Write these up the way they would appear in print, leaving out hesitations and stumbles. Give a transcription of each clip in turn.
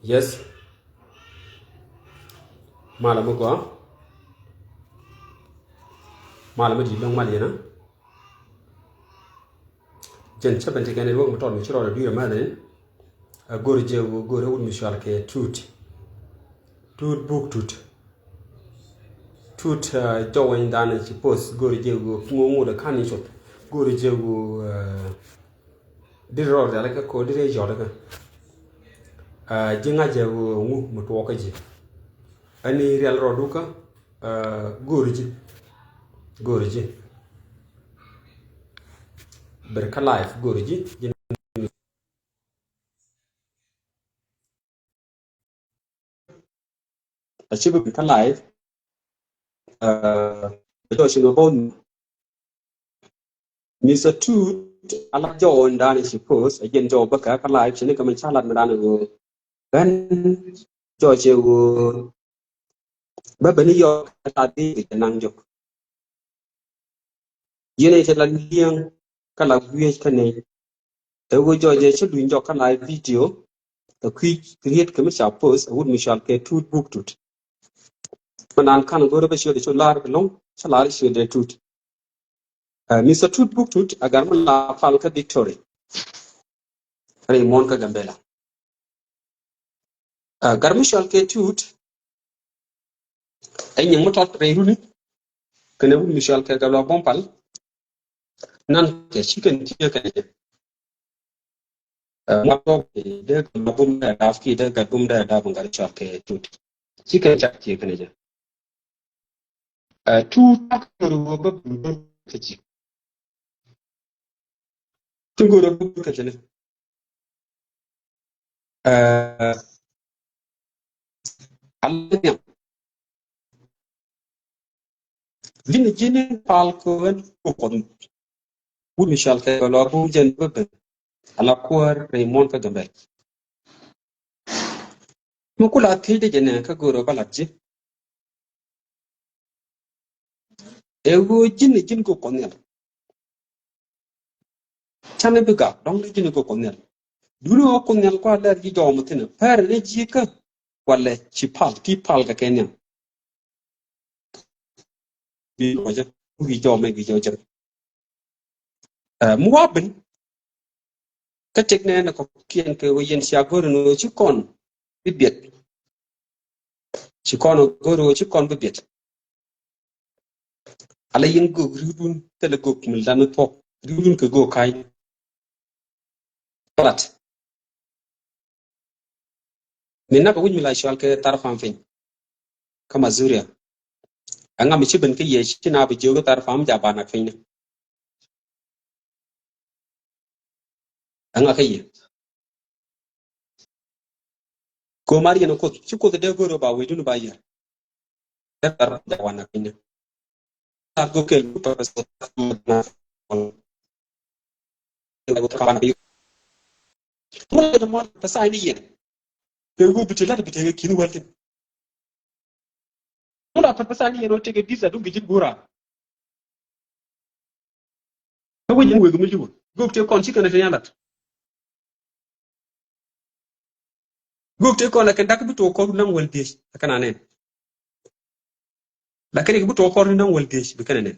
Yes, malamu ko malamu di long mali na jen chaben te gane wo mo ton mi chiro du ma den gor je wo gor won mi shal ke tut book tut jowen dan ci post gor je wo ngo ngo da kan ni shot gor je wo di ro da ka ko di re jo da ka jinga je wo ngu mo to ka ji ani real ro du ka gor ji ber ka life gor ji a ci ber ka life to shi no bon Mr. Tut ala jo ndani suppose again jo baka ka live chini kaman chalat madana go gan jo che go ba bani yo ta di nang jo yene che la liang kala wiye kane e go jo je chu duin jo ka live video the quick create kaman sha post would mi shal ke tut book tut manan kan go ba shi de cho lar long chalar shi de tut Mr. Tut book tut agar man la fal ka victory Raymond ka gambela garmi shal ke tut ay nyang motot reyruni kene wul michel ke galo bompal nan ke chicken tiya ke ma to de galo bum da daf ki de ga bum da da bungal chal ke tut chicken chak ti ke ne tu tak ro ba ke chi tu go ro ke ne alnya vin jini pal ko en ko kon wul michel ke galo bum jen ba ala kwar raymond ka gambe mo kula thi de jene ka go ro balatji e go jin ko kon ne chane biga dong le jini ko kon ne dulu ko nyal ko ler ji do mutina per le ji ka wala ci pal ti pal ka kenya bi ko je gi do me gi jo mu wabin ka tek ne ko kien ke yen sia gor no ci kon bi bet ci kon gor ci kon bi bet ala yen go rudun tele go mil dan to rudun ko go kai palat min na ko wujmi la shal ke tarfam fin kama zuria anga mi ci ben ke ye ci na bi jogo tarfam jabana fin anga ke ye ko mari no ko ci ko de goro ba we dunu ba ya tar jawana fin ta go ke pa na ko ka bi mo mo ta sai ni ye ke go bi la bi te ki ni walti mo la ta sai ni ro te ke bisa du bi gura ko we we go mi go te kon ci kana te yandat go te kon la ke dak bi to ko nan walti kana ne la ke bi to ko nan walti bi kana ne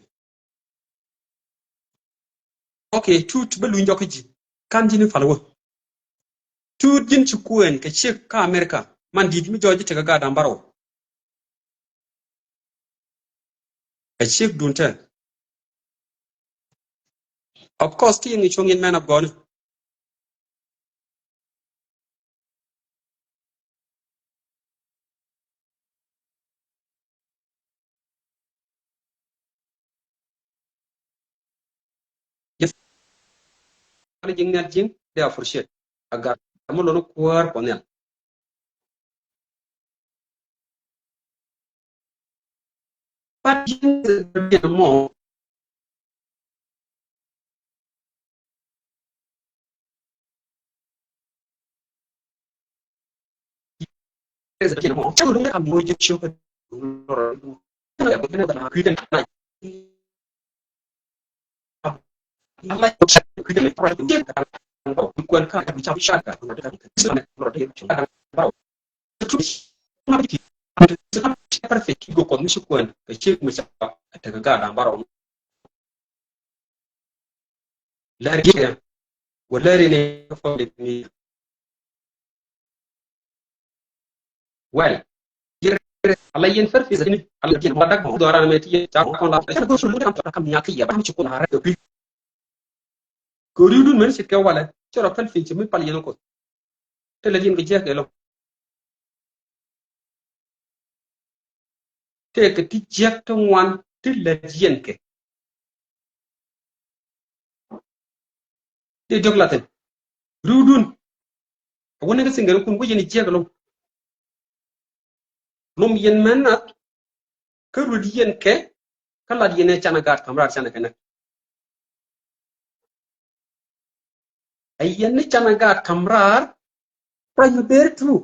okay tut ba lu njoko ji kan jini falwo tut jin ci kuen ke chek ka america man di mi joji te ga da mbaro ke chek dunta of course ki ngi chongin man of god yes ala jing net jing they appreciate aga mo lo kwar ponel but jing mo is a mo chu lu ka mo ji chu ko ya ko ne da ku den na Allah ya ku den ku den ka ku kan ka bi cha sha ka perfect go kon mishi kwen ka ce mu sa ta ga da baro la riya wala ne ka fa ni well Allah yin farfi zani Allah yin wadak mo do ran meti ta ko la ta go sulu ta kam nya ki ya ba ci ko na ra ko ri dun men sit ka wala ci ro kan fi ci mi pal yin ko te la yin ga jeex lo te ka ti jeex ta wan te la yin ke te jog la ten ri dun wona ga singal kun ko yin jeex lo lum yin men na ka ru yin ke kala yin ne chana gat kamrar chana ke na ay yin chana gat kamrar pra you bear true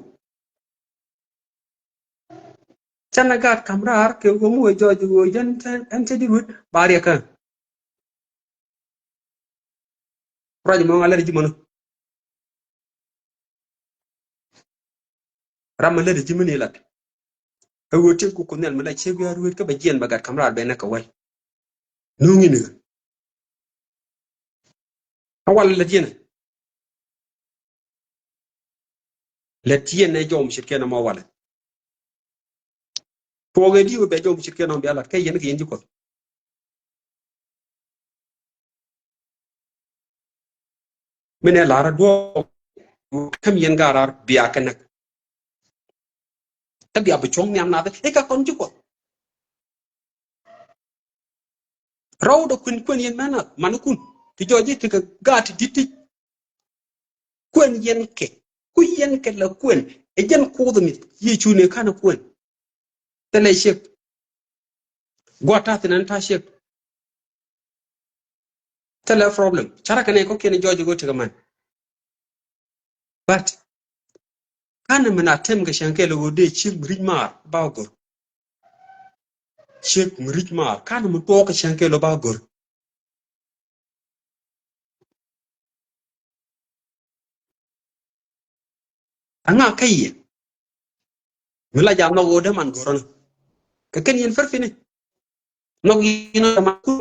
chana gat kamrar ke go mu jo jo yen en te di wut bari ka pra mo ngala di mono ram le di mini lat a wote ku ko nel mala che go ru ka ba jen ba gat kamrar be na ka wal no ngi ne awal la jen la tien ne jom shit ke na mo wala to ga di be jom shit ke no be lat kay yen ke yen di ko mene lara do kam yen garar biya ka nak ta biya bu chong nyam na e ka kon di ko raw do kun yen mana manukun ti joji ti ka gat ditti kun yen ke ku yen ke la kun e jen ko do mi yi chune kana kun tele shek gota tinan ta shek tele problem chara kane ko ken joji go tiga man but kana mana tem ga shanke lo de chim rimar bagor chek rimar kana mun to ka shanke lo bagor anga kaye mila jam no de man goron ka ken yen farfini no yino ma ku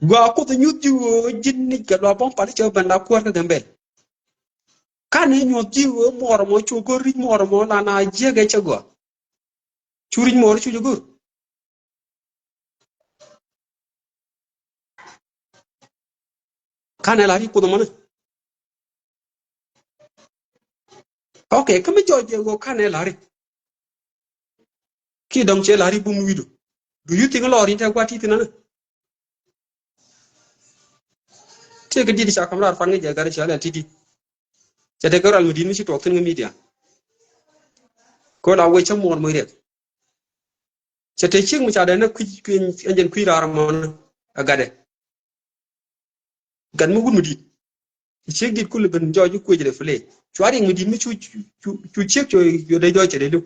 gwa ko to nyuti wo jinni ka lo pon pali cho banda ko ka gambel kana nyuti wo moro mo chu go ri moro mo na na jege che go churi moro chu go kana la ri ko do mana okay kami joje go kana la ri ki dong che la ri bum widu do you think lo ri ta gwa ti tinana te ga di sa kamra fa ngi je gar cha la tidi che de garal mi di mi ci tok tin media ko la we cha mor mo re che te ching mi cha de na ku enjen ku ra mon agade gan mu gud mi di che git ku le ben joju ku je de fle chwari mi di mi chu chek cho yo de jo che de lu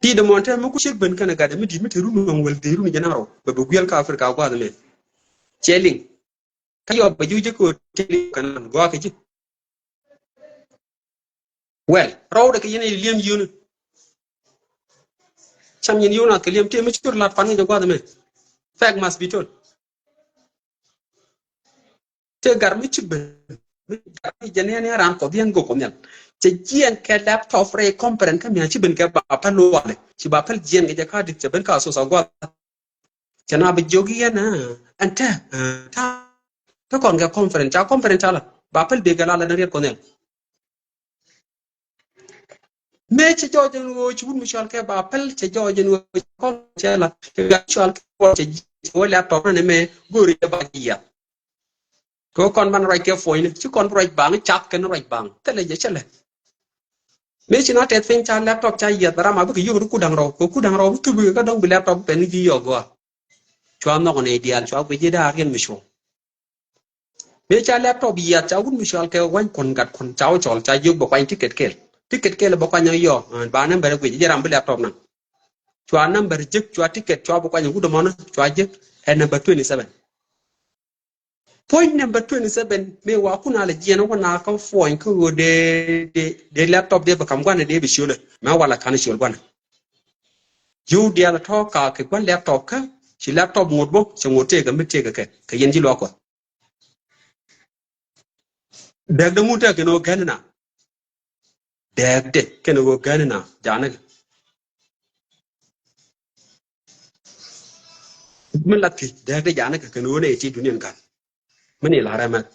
ti de monte mu ku chek ben kana gade mi di mi te ru no wel de ru ni janaro ba bu gel ka afrika ko adame cheling kayo ba ju je ko cheling kan go ka ji well raw de ke yene liem yunu cham yin yuna ke liem te mi chur lat pan de go adame fact must be told te gar mi ci ben mi jene ne ran ko bien go ko nyal te jien ke laptop re comprend ka mi ci ben ke ba pa no wale ci ba pal jien ge ka dik te ben ka so sa go jana ba jogi yana anta ta ta kon ga conference ala ba pal be ga la na ko nyal me ci jojen wo ci wun mi shal ke ba pal ci jojen wo ko la ga shal ko ci wo laptop ne me gori ba ya ko kon ban right ke foin ci kon right bang chat ken right bang tele je chele me ci na te fin cha laptop cha ya dara ma bu yu ku dang ro ko ku dang ro tu bu ka dong bi laptop pen vi yo go chwa no ne dial chwa bu je da rien mi sho me cha laptop ya cha wun mi shal ke wan kon gat kon chao chol cha yu bo kwan ticket kel bo kwan yo ba nan bare ku je ram bi laptop na chwa number jek chwa ticket chwa bo kwan ku do mona chwa jek and number 27 Point number 27, me wa kuna le jeno wana ka phone ko de laptop de bakam gwana de bishule. Ma wala kan shul gwana. You de ala to ka ke gwan laptop ka, si laptop ngotbo, se ngote ga mitte ga ke yen ji lo ko. Dag de muta ke no ganna. Dag de ke no ganna jana. Min lati dag de jana ke no ne ti duniyan kan. Mani la ramat.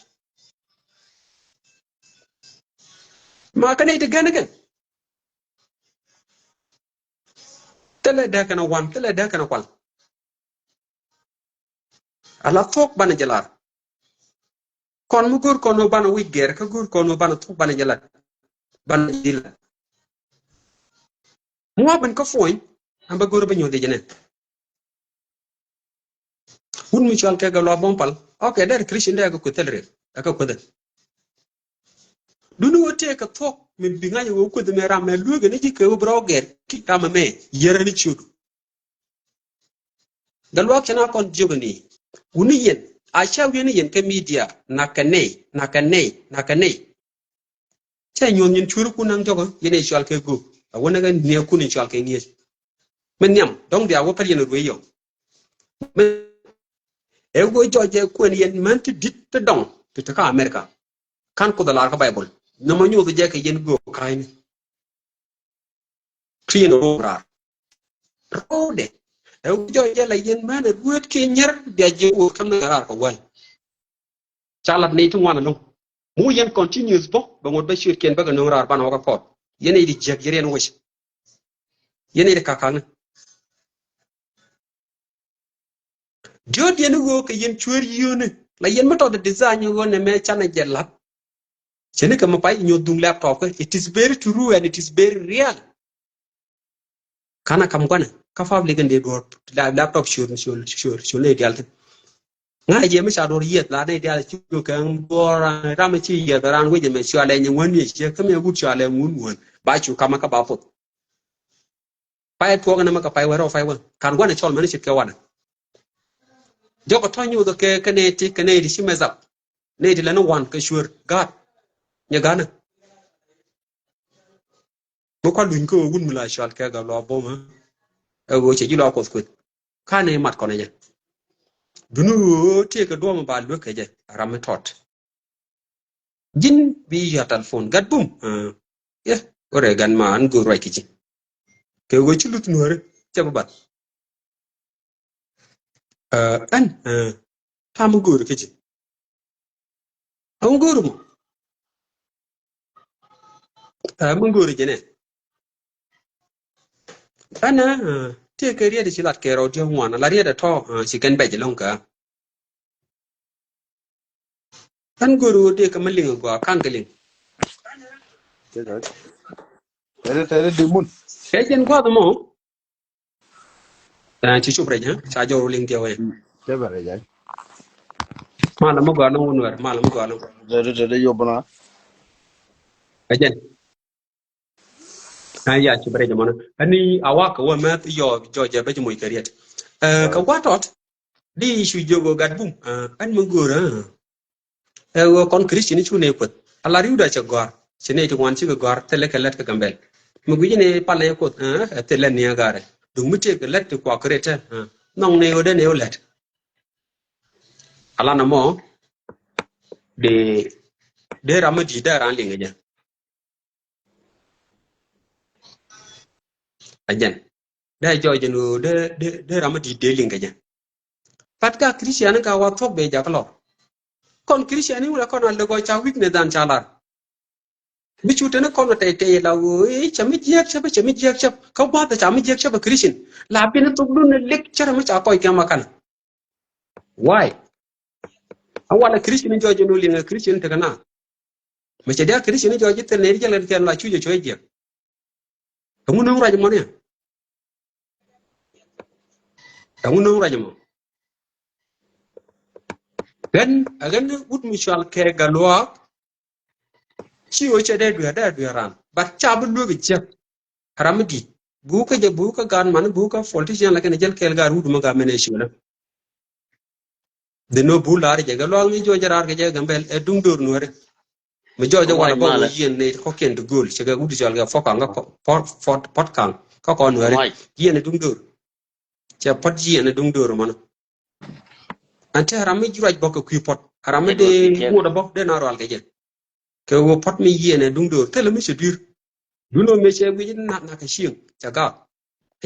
Ma kan ite ganna kan. Tele da kana wan, tele da kana kwal. Ala tok bana jalar. Kon mu gur kono bana wiger ka gur kono bana tok bana jalar. Bana dila. Mua ban ka foin amba gur ba nyode jene. Un mutual ke ga lo bompal. Okay, der Christian der ko telre. Aka ko den. Dunu wote ka tok min binga yo ko de mera me luge ne jike bro ger ki kama me yere ni chudu. Galwa kana kon jogani. Uni yen a sha wen yen ka media nakane. Cha nyon yin churu kunang jogo yene shal ke go. A wona ga ne kunin shal ke ngiye. Men nyam dong dia wo par yen ruwe yo. E go joje kun yen man ti dit te dong ti ka America. Kan ko dalar ka Bible. No ma nyu je ke yen go kaini. Trino rar. Rode. E go joje la yen man ruet ke nyer dia je wo kam na rar ko wal. Chalat ni tu wana no. Mu yen continuous bo ba ngot ba shir ken ba ga no rar ban ho ka pot. Yen di jek yeren wish. Yen di kakang. Dio yen go ke yen chwer yone. La yen ma to de design go ne me chana jelat. Chene kama pai nyodung laptop it is very true and it is very real. Kana kam kwana ka fable gande do laptop sure ne dial. Nga je me shador yet la ne dial chu kan bora ram chi ye ran we je me sure le nyen ni che kame gut sure le mun ba chu kama ka ba fot. Pai to kana maka pai wero fai won kan gwana chol man chit ke wana. Joko tonyu do ke kane ti kane di shimezap. Ne di la no wan ka sure god nya gana. Bo kwa luñ ko gun mula shal ke ga lo boma e go che jilo ko skut kane mat ko ne dunu te ka do ma ba lo ke je ram tot jin bi ya telephone gat bum ye ore gan ma an go roi ki ke go ci lut no re ce ba bat an ta mu go ke ji an go mo mun go je ne ana te ke riya de ci lat ke ro je ngwana la riya de to ci kan be je long ka an go ro de ka malin go kan gelin Tere di mun. ke jen go do mo ci chupre ja sa jo ling de we Tebere jay. mala mo go no wonwer mala mo go no Tere yobna. ajen ya chupre ja mo ani awaka wa ma yo jo je be mo kariet ka watot di shu jogo gadbum an mo go ra wo kon christian chu ne put ala riuda cha gor chene to wan chi gor tele kelet ka gambel mo gu ne pale ko tele ne gare du mute ke let ko krete nong ne ode ne olet ala na mo de ramadi da ran linga ja ajen da jo jenu de ramadi de linga ja patka christian ka wa thok be ja kalo kon christian ni wala kon al go cha weakness dan chalar bichu tane kon te la wo chami jiak ka ba ta chami jiak chaba christian la pin to du ne lecture ma cha ko kama kan why awala christian jo jenu linga christian te kana ma cha dia christian jo jitte ne ri jala ten la chuje choy jiak amu no raj mo ne amu no raj mo ben agan ut mutual ke galwa chi o che de du ran ba cha bu lu bi jiak haramdi buka gan man buka politician la ken jel kel gar wudu ma ga mene shi wala de no bular je ga lo ngi jo jarar ga je gambel e dung dur nuare mi jo Ko wala wai ba wo mala. yen ne ko ken de gol che ga udi jol ga foka nga pot kan ko Ko nuare wai. yen dung dur che pot yen dung dur man ante harami juraj bok ku pot harami de Edward Pichel. woda bok de na ral ga je ke wo pot mi yen dung dur tele mi se dur duno me che wi na ka shing cha ga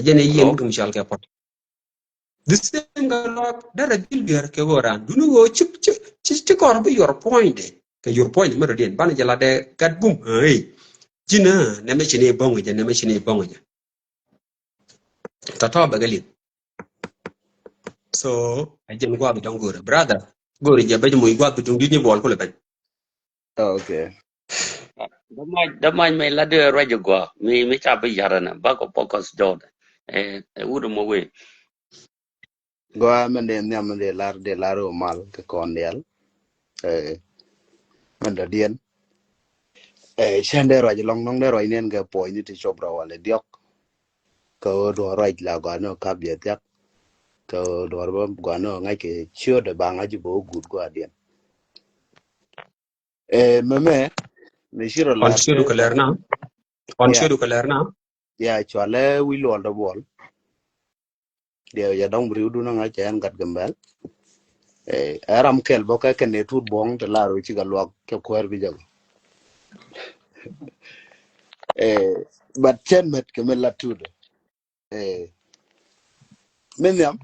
je ne yen Ko dum jol ga pot the same ga lo dara dil biar ke goran duno go chip kor bi your point ke your point mero den ban jala de gat bum hey jina ne me chine bongo je ne me chine bongo je tata ba gali so I jen gwa bi don gore brother gore je ba mo gwa bi dung di ni bol ko le ban Okay. damai me la de rajo go. Mi cha bi yarana ba ko focus jod. Udu mo we. Go men de nyam de lar o mal ke kondial. Eh men da dien. Shande raj long nong de roj nen ke point ti chopra wale diok. Ko do raj la go no ka bie yak. Ko do ba go no ngai ke chio de banga ji bo good go adien. Meme me shiro on shodu larte ko lerna on ya shodu ko lerna ya chwale wi lo do bol. Dia ya dong bri du no ngai chen gat gambel. Aram kel bo ka ne tut bong te laro chi ga lok ke kwer bi jago. But chen met ke me la tude. Men yam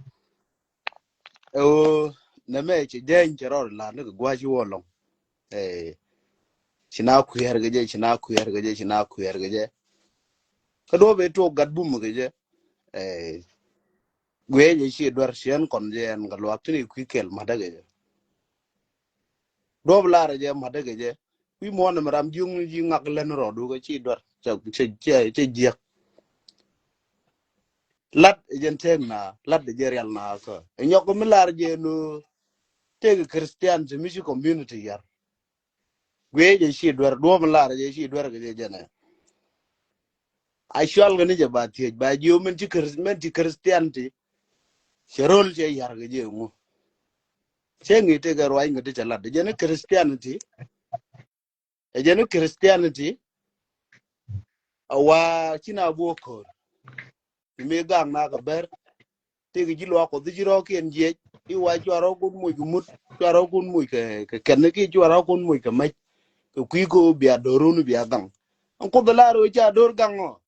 o na me che den cheror la ne gwa ji wolong. China kuyer ge je china kuyer ge je china kuyer ge je. Ka do be to gat bum ge je. Gwe je chi dwar sien kon je en ga lok ni ku kel ma da ge je. Do bla re je ma da ge je. Wi mo na ram jung ji ngak len ro du ge chi dwar. Che je lat jen teng na lat de jerial na ko nyoko milar je no tege christian je misi community yar gwe je shi dwar do milar je shi dwar ge jene a shwal ge ne je ba tie ba je men ti christian ti cherol je yar ge je mu chengi te ga roi ngi te lat de jene christianity e jene christianity awa china bo ko mi gang na ga ber tege jilo ko dijiro ken je I wa chwaro kun muy gumut chwaro kun muy ke ken ki chwaro kun muy ke mai ke kui ko bia dorunu bia gang an ko dalaro cha dor gango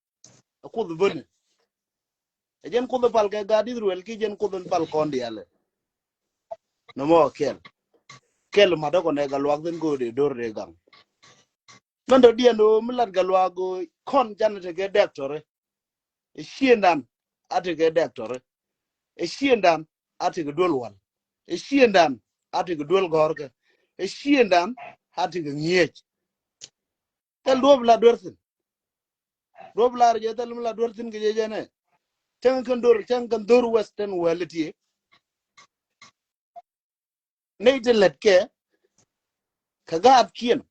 ko do bone e jen ko do pal ke gadi ruel ki jen ko do pal kondi ale no mo kel ma do ko ne galwak den go de dor de gang man do diendo milat galwago kon janete ke doctore e shiendan ate ke doctore e shiendan ate ke dolwal e shiendan ate ke dol gorke e shiendan ate ke ngiech tel do bla dorsin do bla je tel bla dorsin ke je ne cang kan dor western waleti ne de let ke kaga at kien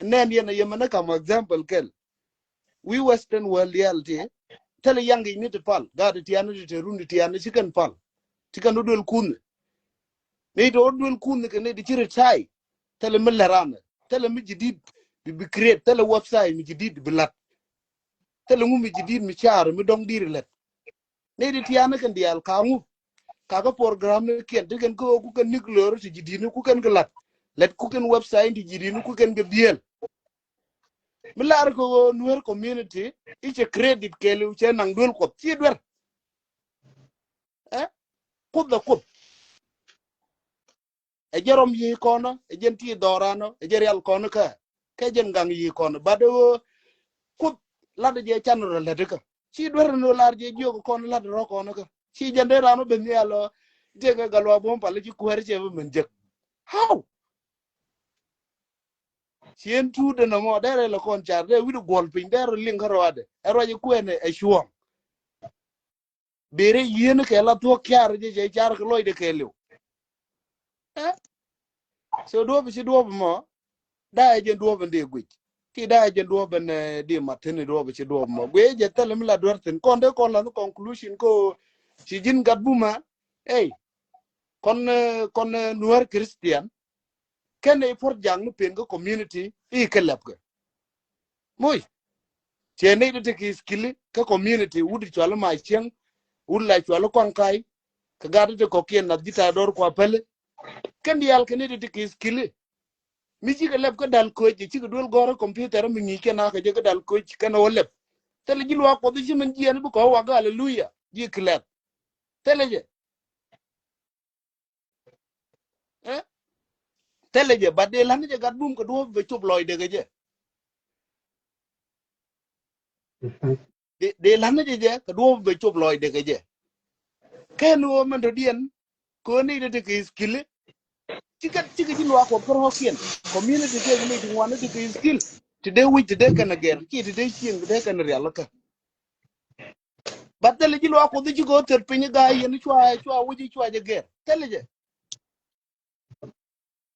nen yen yemana kam example kel we western world reality tel yangi ni te pal ga de tiana te rundi tiana chicken pal chicken dul kun ne do dul kun ke ne de chire chai tel milarana tel mi jidid bi create tel website mi jidid bilat tel mu mi jidid mi char mi dong dir let ne de tiana kan dial kamu kaga program ne kien te ken ko ku ken nuclear ti jidid ku ken glat let ku ken website ti jidid ku ken gediel milar ko nuer community iche credit kelu che nang dul ko ti dwer kud da kud e jerom yi kono e jen ti dorano e jerial kono ka jen gang yi kono bado kud la de je chanro le de ka ti dwer no lar je jogo kono la de ro kono ka ti jende rano ben yalo je ga galwa bom pale ji kuher che men je how sien tu de no mo dere le kon char de widu gol pin dere lingaro ade e roje kwene e shuom bere yene ke la to kyar je char ko loide ke lew so do bi do mo da je do ben de gwi ki da je do ben de matene do bi do mo gwe je telem la dorten kon de kon la conclusion ko si jin gat buma hey con nuer Christian ken e for jang no pen go community e kelap ga moy chene de ki skill ka community wudi chwala ma chiang ulla chwala kon kai ka gadu de ko kien na dita dor ko pele ken yal ken de ki skill mi ci lep ko dal ko ci ko dul goro computer mi ngi ken aka je ko dal ko ci ken o lep tele ji lo ko ci men jien bu ko wa ga hallelujah ji klep tele je eh tele je badde lan je gad bum ko do be chop loy de je de lan je ko do be chop loy de je ken wo man do dien ko ni de ki skill ci ji lo ko ko kien community ke ni di wana de ki skill today we today kan again ki today chin de kan real ka badde ji lo ko di go ter pinya ga yen chwa wuji chwa je ger tele je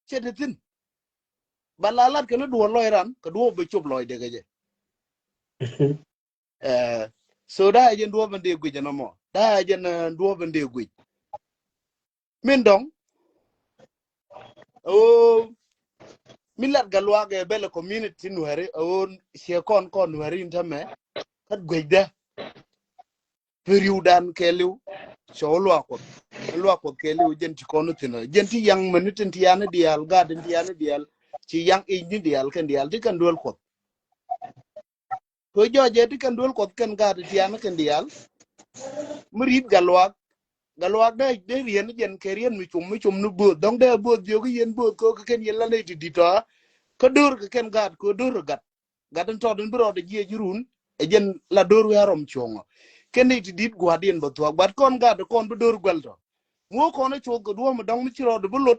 che de tin balalat ke no do loy ran ko do be chop loy de je so da jen do bande gui jana mo da jen do bande gui min dong o milat galwa ge bele community nuare o she kon nuare intame kat gui da periudan keliu so lwa ko keliu jen ti kono tina jen ti yang manutin ti yana dial gaden ti yana dial ci yang e ni dial kan dial ti kan dol ko jo je ti kan dol ko kan gaden ti yana kan dial murid galwa de rien jen ke rien mi chum nu bu dong de bu yo ko yen bu ko ken yen la lay di ta ko dur ko ken gad ko dur gadan to den bro de je jurun e jen la dur yarom chongo ken ni dit gwadien bo to gad kon gad kon bu dur gwelto mo ko na cho ko do mo dong mi chiro de bulut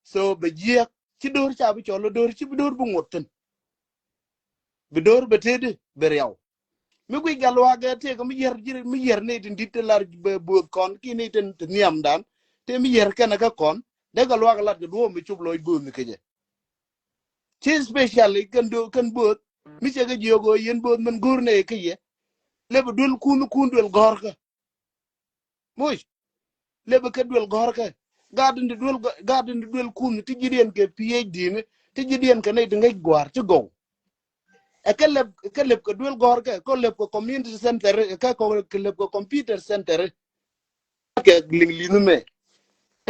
so be je ci dur cha bu cholo dur ci bu dur bu ngoten bu dur be tede be rew mi gui galwa ga te ko mi yer ne tin dit lar bo kon ki ne tin niam dan te mi yer kana ka kon de galwa ga lat do mi chup loy bu mi keje ci specially kan bo mi che ga jogo yen bo man gur ne ke ye le bu dul kun dul gor ka moy le bu ka dul gor ka gadin dul kun ti jiden ke phd ne ti jiden ka ne ngay gwar ci go keleb ko duel gor ko leb ko community center ka ko leb ko computer center ke ling linu me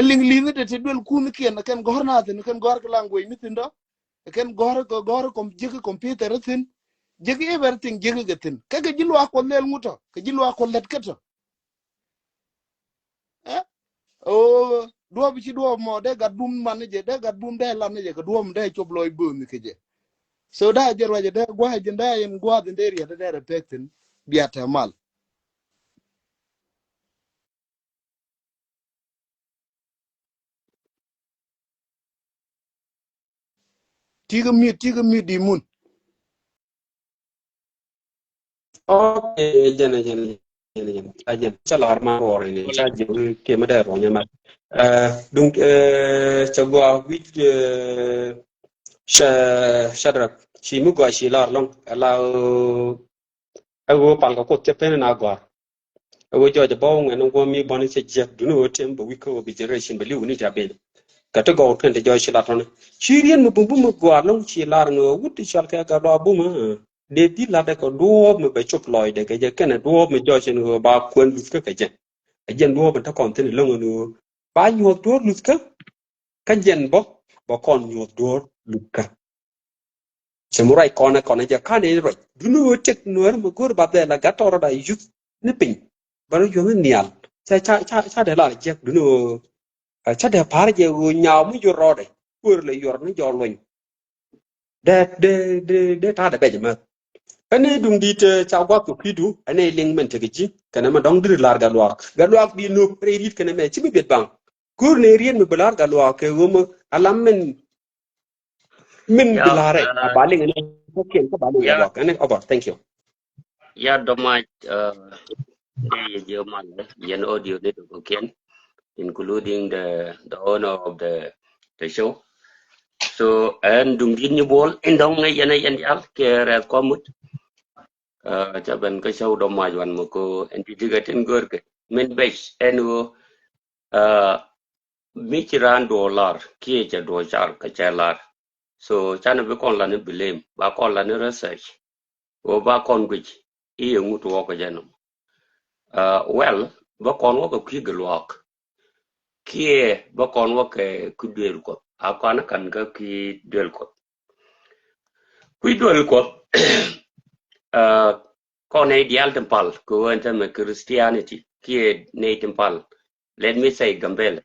ling linu de te duel ku mi ken ken gor na ten ken gor ko langoy ni tindo ken gor kom jigi computer tin jigi everything jigi gatin ka ga jilwa ko lel nguto ka jilwa ko let kato eh o do bi ci do mo de gad bum man je de gad bum de lam je ko do mo de chobloy bu mi ke je so da jer waje da gwa je da en gwa de der ya da repectin biata mal tiga mi di mun Okay, jen ajen salar ma ore ne cha je ke ma da ro nya ma donc cha gwa wit shadrak chi mu gwa shi lar long la awo pal ko te pen na gwa awo jo je bawo ngene ngo mi bon se je du no tem bo wi ko bi generation be liu ni ta be ka to go ten de jo shi la ton chi rien mu bu mu gwa long chi lar no wut chal ka ga do bu ma de di la de ko do mu be chop loy de ke je ken do mu jo chen go ba kwen lu ka ke je jen do ta kon ten lo no ba nyu do lu ka jen bo kon nyu do lu ka semurai kona ja kane ro dunu tek nuer mu gur ba de la gatoro da yu ni pin baru yo nial cha de la je dunu cha de par je nyaaw mu yo ro de ur le yor ni jo loñ de ta de be ma ane dung dit cha gwa ko pidu ane ling men te ji kana ma dong dir lar ga luak di no prerit kana me chi bi bet bang gur ne rien mu belar ga luak ke wo alam min ya bilare baling ane ko ken ko baling ga ya luak ane over thank you ya domai de je man yen audio de ko ken including the owner of the show so and dung din ni bol indong ngai yen yal ke re ko mut cha ban ka show domai wan mo ko entity ga ten gor ke men base enu Michiran dollar kie cha do char ka chalar so chana be kon la ne blame ba kon la ne research o ba kon gwich I ngutu ko janum well ba kon wo ko kigelwak kie ba kon wo ke kudel ko akwana kan ga ki del ko kuidol ko kon e dial tempal ko ente me Christianity kie ne tempal let me say gambel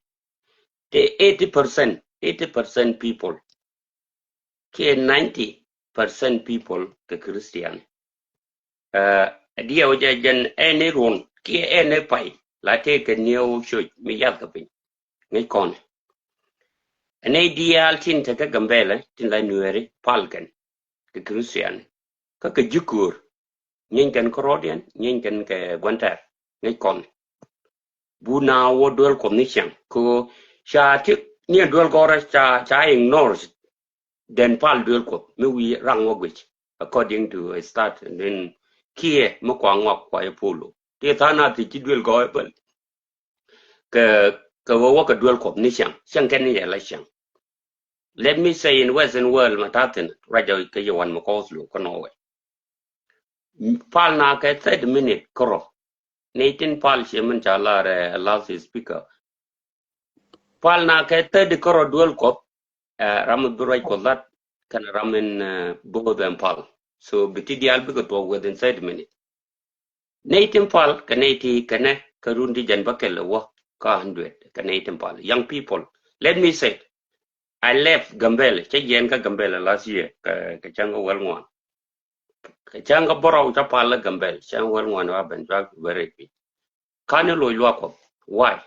the 80% people ke 90% people ke Christian dia oja jan ene ron ke ene pai la te ke new church mi yat ka pin ngai kon ene dia altin te ka gambele tin la nuere palken ke Christian ka ke jukur nyen kan korodian nyen kan ke gwantar ngai kon buna wo dol commission ko cha ti ni dol gora cha ignore then pal duel ko me we rang wogwich according to a start and then kie mo kwa ngok kwa polo te thana ti duel go bel ke wo ka duel ko ni chang ken ni la chang let me say in western world mataten rajo ke yawan mo ko slu ko no we pal na ke 30 minute koro netin pal chemen chala last speaker pal na ke 30 koro duel ko ram durai ko lat kan ramen both and pal so biti dial bi to within 30 minutes native pal kanati kana karundi jan bakel wo ka 100 native pal young people let me say I left Gambela che yen ka Gambela last year ka changa wel ngwan ka changa boro ta pal Gambela changa wel ngwan wa ben ba very big kan lo ko why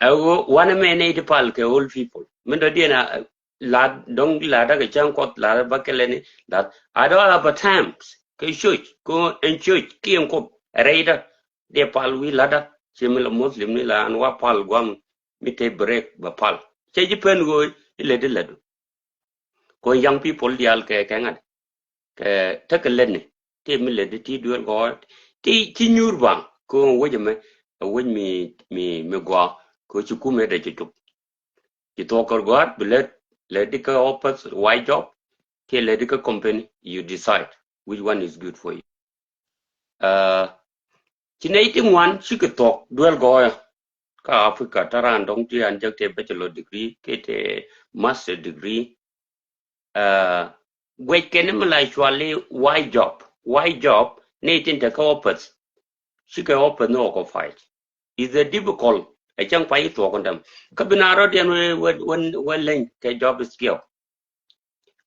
awo one man native pal ke old people min do diena la dong la da ke chang kot la bakel ni that I don't have a times ke church ko en church kien ko reida de pal wi lada chemela muslim ni la an wa pal gwam mite break ba pal che ji pen go ile de ladu ko young people dial ke ngat ke takelen ni te mi le de ti duel go ti nyur bang ko wo je me wo mi gwa ko chu ku me de chu ki to kor god bilet ledica offers white job ke ledica company you decide which one is good for you Chinaiting one, she could talk, dual goya, ka Africa, Taran, Dong Ti, and just a bachelor degree, get a master degree. We can actually white job, Nathan the corpus, she can open no fight. Is a difficult, a chunk pay to on them. Cabinaro, when link, a job skill,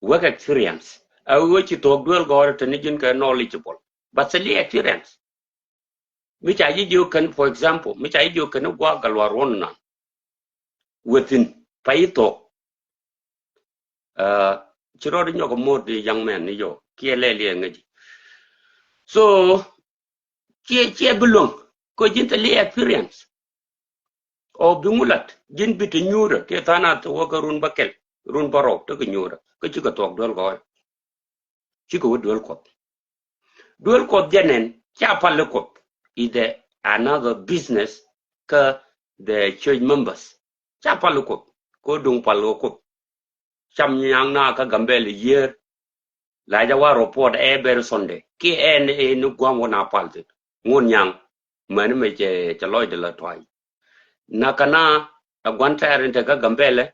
work experience. I wish you talk dual goya to Nijin knowledgeable, but the experience. Which I you can, for example, which I you can walk a lot within Paito. Chirodi nyoko more the young man, yo, Kieleli and so, Chia belong, ko jintali experience. Or Bumulat, Jin bit a newer, Ketana to walk a run bakel, run barrow, took a newer, Kachika talk dual goy. Chico would dual cop. Dual cop Jenen, Chapalukop. Is another business ka the church members chapaluko ko dung paloko cham nyang na ka gambel year la jawa report every Sunday ki en no gwam wona palte ngun nyang man me che loy de la toy nakana a gwanta rente ka gambele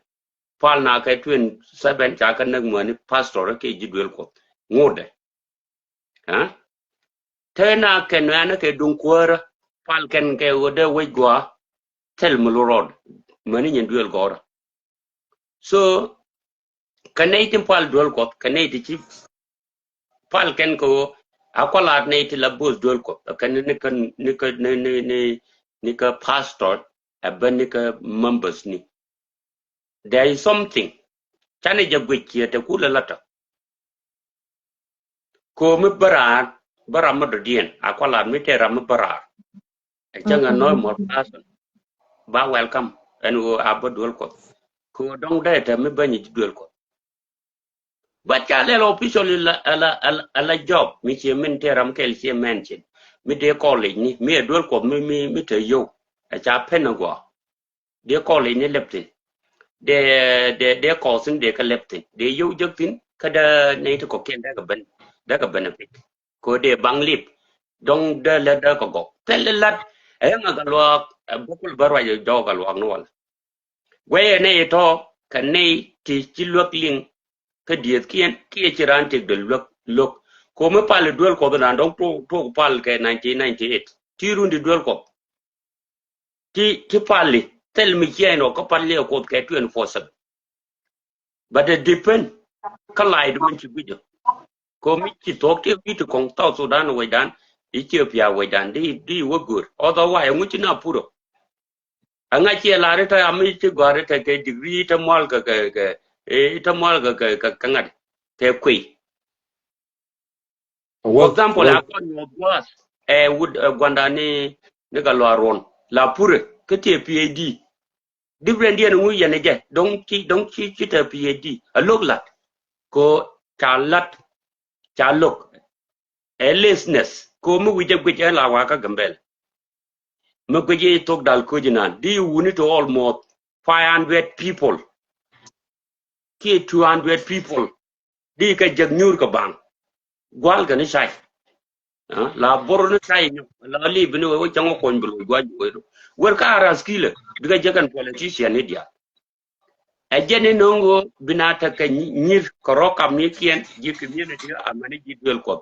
pal na ka 27 cha ka nag mani pastor ke jidwel ko ngode ha tena kenana ke dunkwara pal ken ke wode wegwa tel mulurod mani nyen duel gora so kanaitin pal duel ko kanaiti chief pal ken ko akolat naiti la bus duel ko kan ni ka pastor abanika members ni there is something chane jagwe te kula lata ko mi bara madodien akolat mi te ram bara changa no more person ba welcome and we abo duel ko dong data mi bani duel ko but kale officially la job mi che min te ram kel che mention mi de college ni mi duel ko mi te yo a cha penagwa de call in leptin de call sin de ka leptin de yu juktin kada ne to ko ken da ga benefit ko de bang lip dong de la da ko go telelat e nga ga lo bukul barwa yo do ga lo no we ne to kan ne ti luok ling ka diet kien ki chiran tik de lok ko me pal duel ko na dong to pal ke 1998 ti rundi duel ko ti pali tel mi kieno ko palle ko ke 24/7 but it depend kalai du min chibujo ko mi ti tok ti bi to kong tao Sudan we dan Ethiopia we dan di wo good otherwise mu ti na puro anga chi la re ta ami ti gore ta ke degree ta mal ka ta mal ka kangat ke kwi for example I got your boss would gwandani ne ga lo aron la pure ke ti PhD different dia ngu ya ne je dong chi ta PhD a lok lat ko cha lok lessness ko mu wije gwe la wa ka gambel mu gwe tok dal ko jinan di wuni to almost 500 people ki 200 people di ka jag nyur ka bang gwal ga ni sai la boro ni sai la li bini wo chango ko mbulu gwa jwe wer ka ara skill diga jagan politician ni dia ajene nongo binata ka nyir koroka mikien ji community amani ji duel ko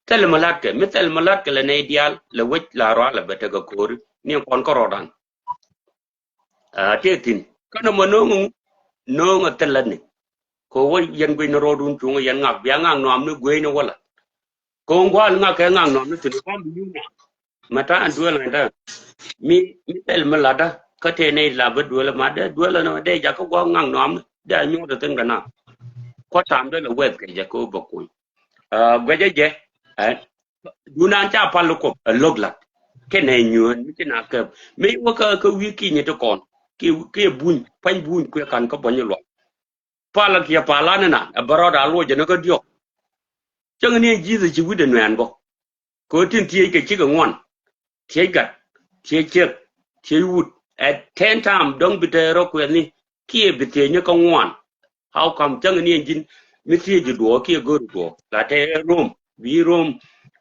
tel malat la ne ideal la wech la ro la beta ga kor ni kon ko rodan tetin kana nongo telani ko wo yen gwe no rodun tunga yen ngak bia ngang no am no gwe no wala ko ngwal ngak ka ngang no tu ko mi mata an duel nda mi tel malada ka te ne la ba duel ma de duel no de ja ko ngang no am da nyu de tin kana ko tam de la wet ke ja ko bokku gwe je dunan cha palu ko loglat ke ne nyun mi na ka mi wo ka wiki ni to kon ki buñ pan buñ ko kan ko bonyo lo pala ki pala na baroda lo je no ko dio chang ni ji ji wi de nwan bo ko tin tie ke chi ga ngon tie gat tie che tie wut at 10 time dong bi te ro ko ni ki bi te ni ko ngon how come chang ni jin mi tie ji do ki go do la te rom bi rom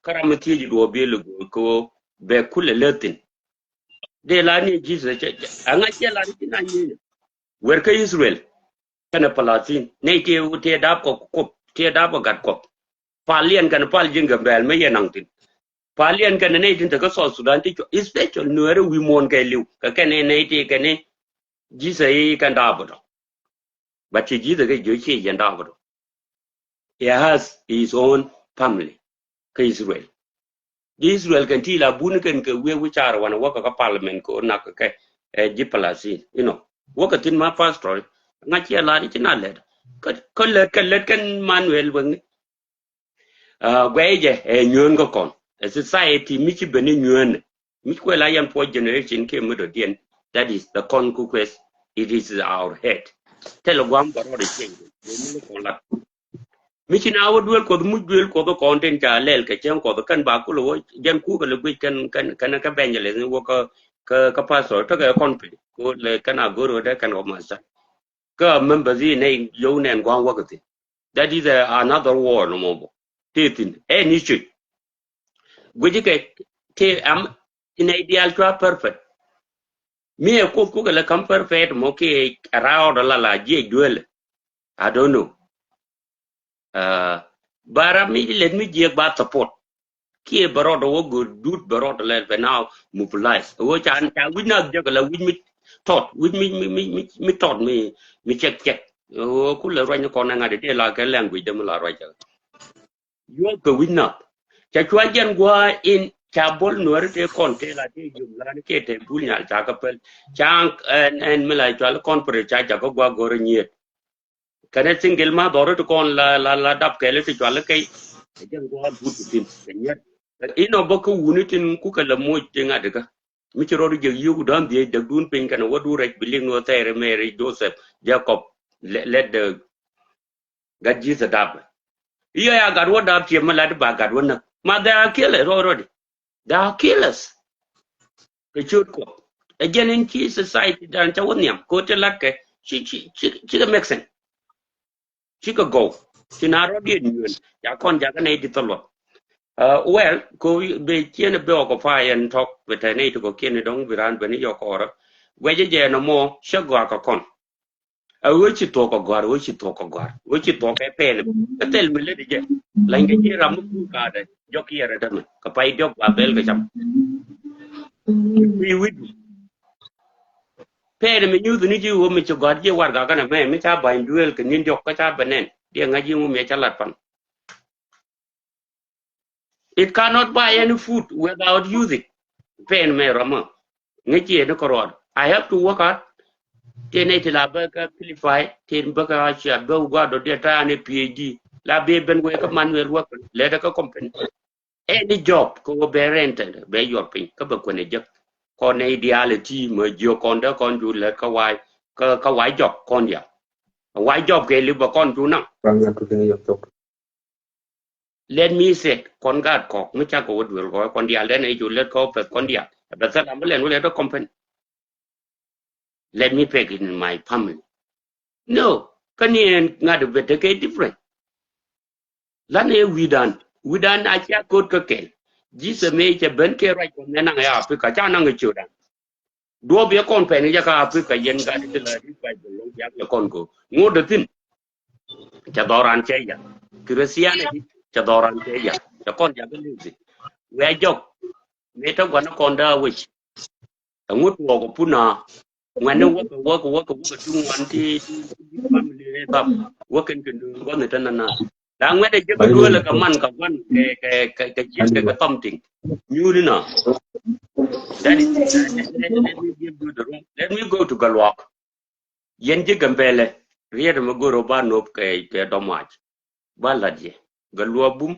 karam tie ji do be le ko be kule letin de la ni Jesus anga che la ni na ni wer ka Israel kana Palestine ne te dab ko te dab gat ko palien kan pal jinga bel me yenang tin palien kan ne tin ka so Sudan ti special nuere wi mon ka liu ka kane ne ti kane Jesus kan dab do but Jesus ga jo che yan dab do he has his own family ka Israel kan ti la bun kan ka we char wana waka ka parliament ko na ka ji Palestine waka tin ma pastor nga che la ni na le ko le kan Manuel bang gweje nyon ko kon a society mi ci bene nyon mi ko la yan for generation ke mo do den that is the conquest it is our head telegram baro de change mi ko la mi ci na wodwel ko mu duel ko ko content ja lel ke chen ko kan ba ko lo jen ku ko le kan ka benjale ni wo ka pastor to ka conflict ko le kana goro da kan o masa ka members ne yo nen gwan wakati that is another war no mo tetin any issue gweji ke te am in ideal to perfect me ko la kam perfect mo ke around la je duel I don't know bara mi let me je ba support ki baro do go dut baro do le now mobilize wo chan win na je la win mi tot win mi tot mi check o ku le ro ko na ngade de la ka language de la ro ja yo ko win na cha chwa jen gwa in cha bol nuer te kon te la te jum la ke te bul nyal cha ka pel chang en me la chwa kon pre cha ko gwa gore nyet kana single ma doro to kon la dap ke le te chwa le kai jen gwa but tin nyet ino boko wunitin ku ka la mo te ngade ka mi ci rodu je yugu dan de dun pin kana wadu rek biling no tere Mary Joseph Jacob let the God Jesus dab ya God what dab ti ma la ba God wona ma da killers already they are killers ke chut ko again in chi society dan cha wonyam ko te lakke chi ka make sense chi ka go chi na ro di nyun ya kon ja ka nei di tolo well ko be chiene be ko fa en talk with nei to ko kene dong biran bani yo ko ro weje je no mo shagwa ka kon a wuci to ko gwar wuci to ko gwar wuci to ke pen tel mi le je la nge ji ram ku ka de jok yere de ka pai jok ba bel ga cham wi wi pen mi nyu ni ji wo mi cho gwar je war ga kana me mi cha ba duel ke nin jok ka cha banen dia ngaji mu me cha lat pan it cannot buy any food without using pen me rama nge ji ne ko rod I have to work hard tene ti la ba ka qualify ten ba ka cha ba gwa do de ta ne PhD la be ben we ka manuel work le da ka company any job ko be rented be your pin ka ba ko ne je ko ne ideality ma jo kon da kon du le ka wai job kon ya wai job ke li ba kon du na Ranga to the yok tok. let me say kon ga ko mi cha ko du ko kon dia le ne ju le ko pe kon dia ba sa am le no le da company let me pick in my family no kan yen ngad be ke different lane widan a cha kot ka kel jise me che ben ke ra ko ne na ya afrika cha na ngi chuda do be kon pe ni ja ka afrika yen ga de la ri ba de lo ya le kon ko ngo de tin cha doran che ya kristiane di cha doran che ya cha kon ja be lu we jok me ta gwa na kon da wi ngut wo ko puna ngwane wo ko tu ngwan ti family ne tab wo ken ken do ne tan na da ngwede je ko dole ka man ka wan ke jit ka something new na that is let me give you the room let me go to galwak yen je gambele riede ma goro ba nop ke domaj balaje galwabum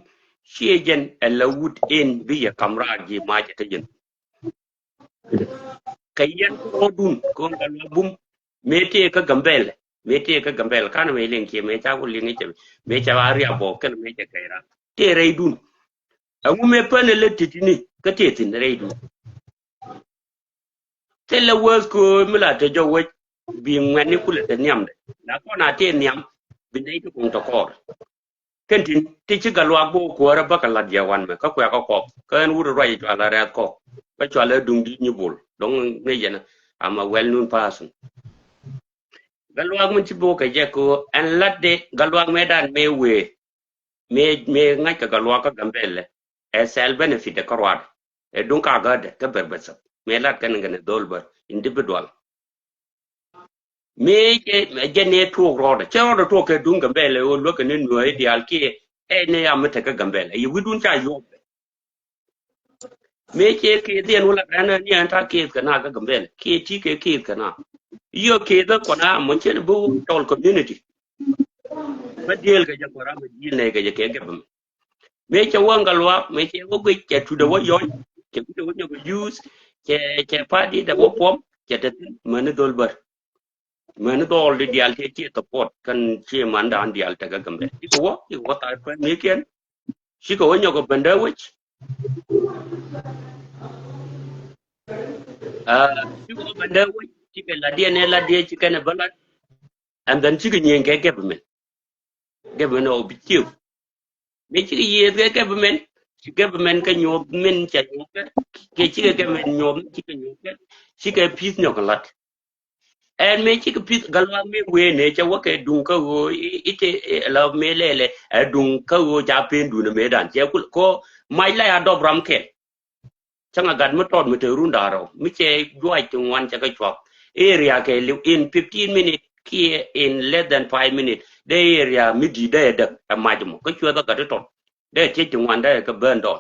shejen elawut en biya kamra ji ma je tajen kayen ko dun ko galwabum mete ka gambele kana me lenke me ta ko lingi che me cha ari abo ken me che kaira te reidun amu me pane le titini ka te tin reidun te la was ko mila te jo we bi ngani kula te nyam de na ko na te nyam bi dai to kun to kor ken tin ti chi galwa bo ko ra ba ka la dia wan me ka ko ko kan wuro rai to ala ra ko ba to ala dung di nyubul dong ne yena am a well known person galwa mun ci bo ka je ko an ladde galwa medan me ngai ka galwa ka gambele e sel benefit ka rwad e dun ka gade ka berbesa me lat kan ngane dolbar individual me je ne to roda che roda to ke dun gambele o lo kan no e dial ki e ne ya mata ka gambele yi widun cha yo me ke den wala dana ni an ta ke kana ka gambele ke ti ke kana yo ke da kona mun ce bu tol community badiyel ga jakora ma jine ga jake gaba me ke wangalwa me ke wogo ke tu da wayon ke ku da wonyo go use ke padi da wopom ke ta mane dolbar mane dol di dial te ke to pot kan che man da dial ta ga gambe ko ta fa me ken shi ko wonyo go banda wich shi ko banda wich shi ke la die ne la die shi ke ne balat and then shi ke nyen ke government objective me chi ye ke government ka nyop men cha nyop ke chi ke government nyop chi ke nyop chi ke peace nyokalat and me chi ke peace galwa me we ne cha wa ke dun ka go ite la me lele dun ka go ja pen du ne me dan che ko mai la ya dobram ke changa gad mo tod me te runda ro mi che duai tungwan cha ka chwa area ke live in 15 minutes ki in less than 5 minutes the area midi de amajmo ko chwa da to de che tungwan de ka burn do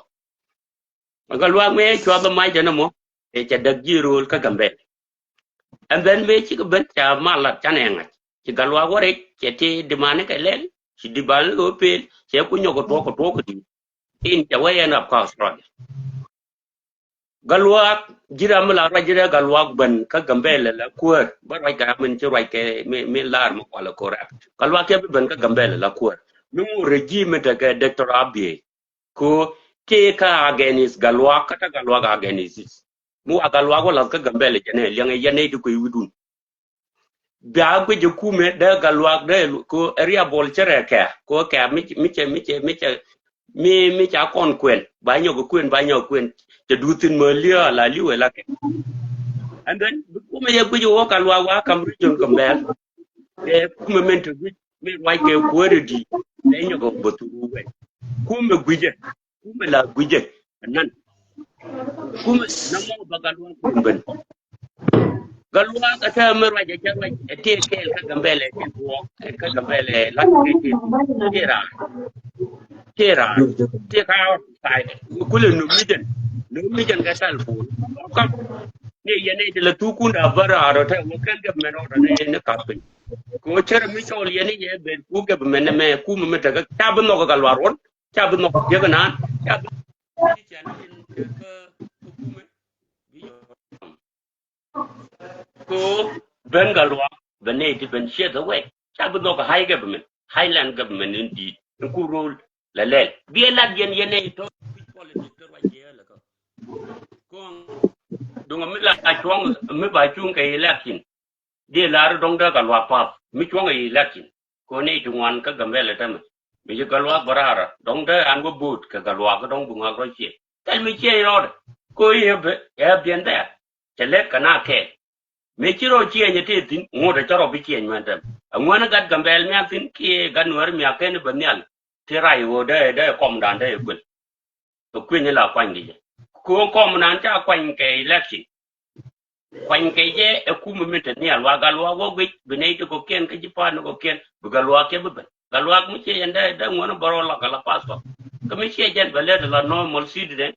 ga lwa me chwa ba mai jana mo e cha dag jirul ka gambe and then me chi ka ben cha mala chanenga chi ga lwa gore che ti dimane ka len chi dibal go pel che ku nyogo to di in cha wayen of course right galwak jira mala rajira galwak ban ka gambele la kuer ba rai ga min ci rai ke me lar mo wala correct galwak ke ban ka gambele la kuer mi mu regime ta ga dr abi ko ke ka against galwak kata galwak against mu akalwa ko la ka gambele jene liang yene du ko yudun ba ko je kume da galwa da ko area bol chere ka ko ka mi cha kon kwen ba nyo ko kwen ba nyo kwen te dutin mo lia la liwe la ke and then ko me ye ko jo kalwa wa kam region gambel e kume mento mi wa ke ko redi da nyo ko botu we kume guje kume la guje nan kume namo bagalwa kwen ben galwa ka ta merwa je charwa te kel ka gambele te wo ka gambele la ke tera te ka sai kule no mijen ka tal ko kam ne yene de la tukunda bara aro ta mo kan ga meno da ne ka pin ko cer mi tol yene ye be ku ga men me ku me ta ga ta bu no ga galwa ron ta bu no ye ga nan ta bu ni chan ka ku me ko bengalwa bene ti ben share the way ta bu no ga high government highland government indeed ku rule la lel bi la yen yene to politics to wa je la ko dunga mi la chuang mi ba chung ke election de la dong da galwa pa mi chuang e election ko ne jungwan ka gambele tam mi je galwa barara dong da an go boot ka galwa ka dong bunga ro che tel mi che ro ko ye bien da tele kana ke me chiro che ne te tin ngo da charo bi che nwan tam ngwan ga gambel mi tin ki ga nuar mi aken banyal ti rai wo da kom dan da gul to kwin la kwan di ko kom nan ta kwan ke election kwan ke je e ku mi mete ni alwa galwa wo gwe bene to ko ken ke jipa no ko ken bu galwa ke bu galwa mu che yanda da ngwan baro la kala paso ko mi che jen bele la normal citizen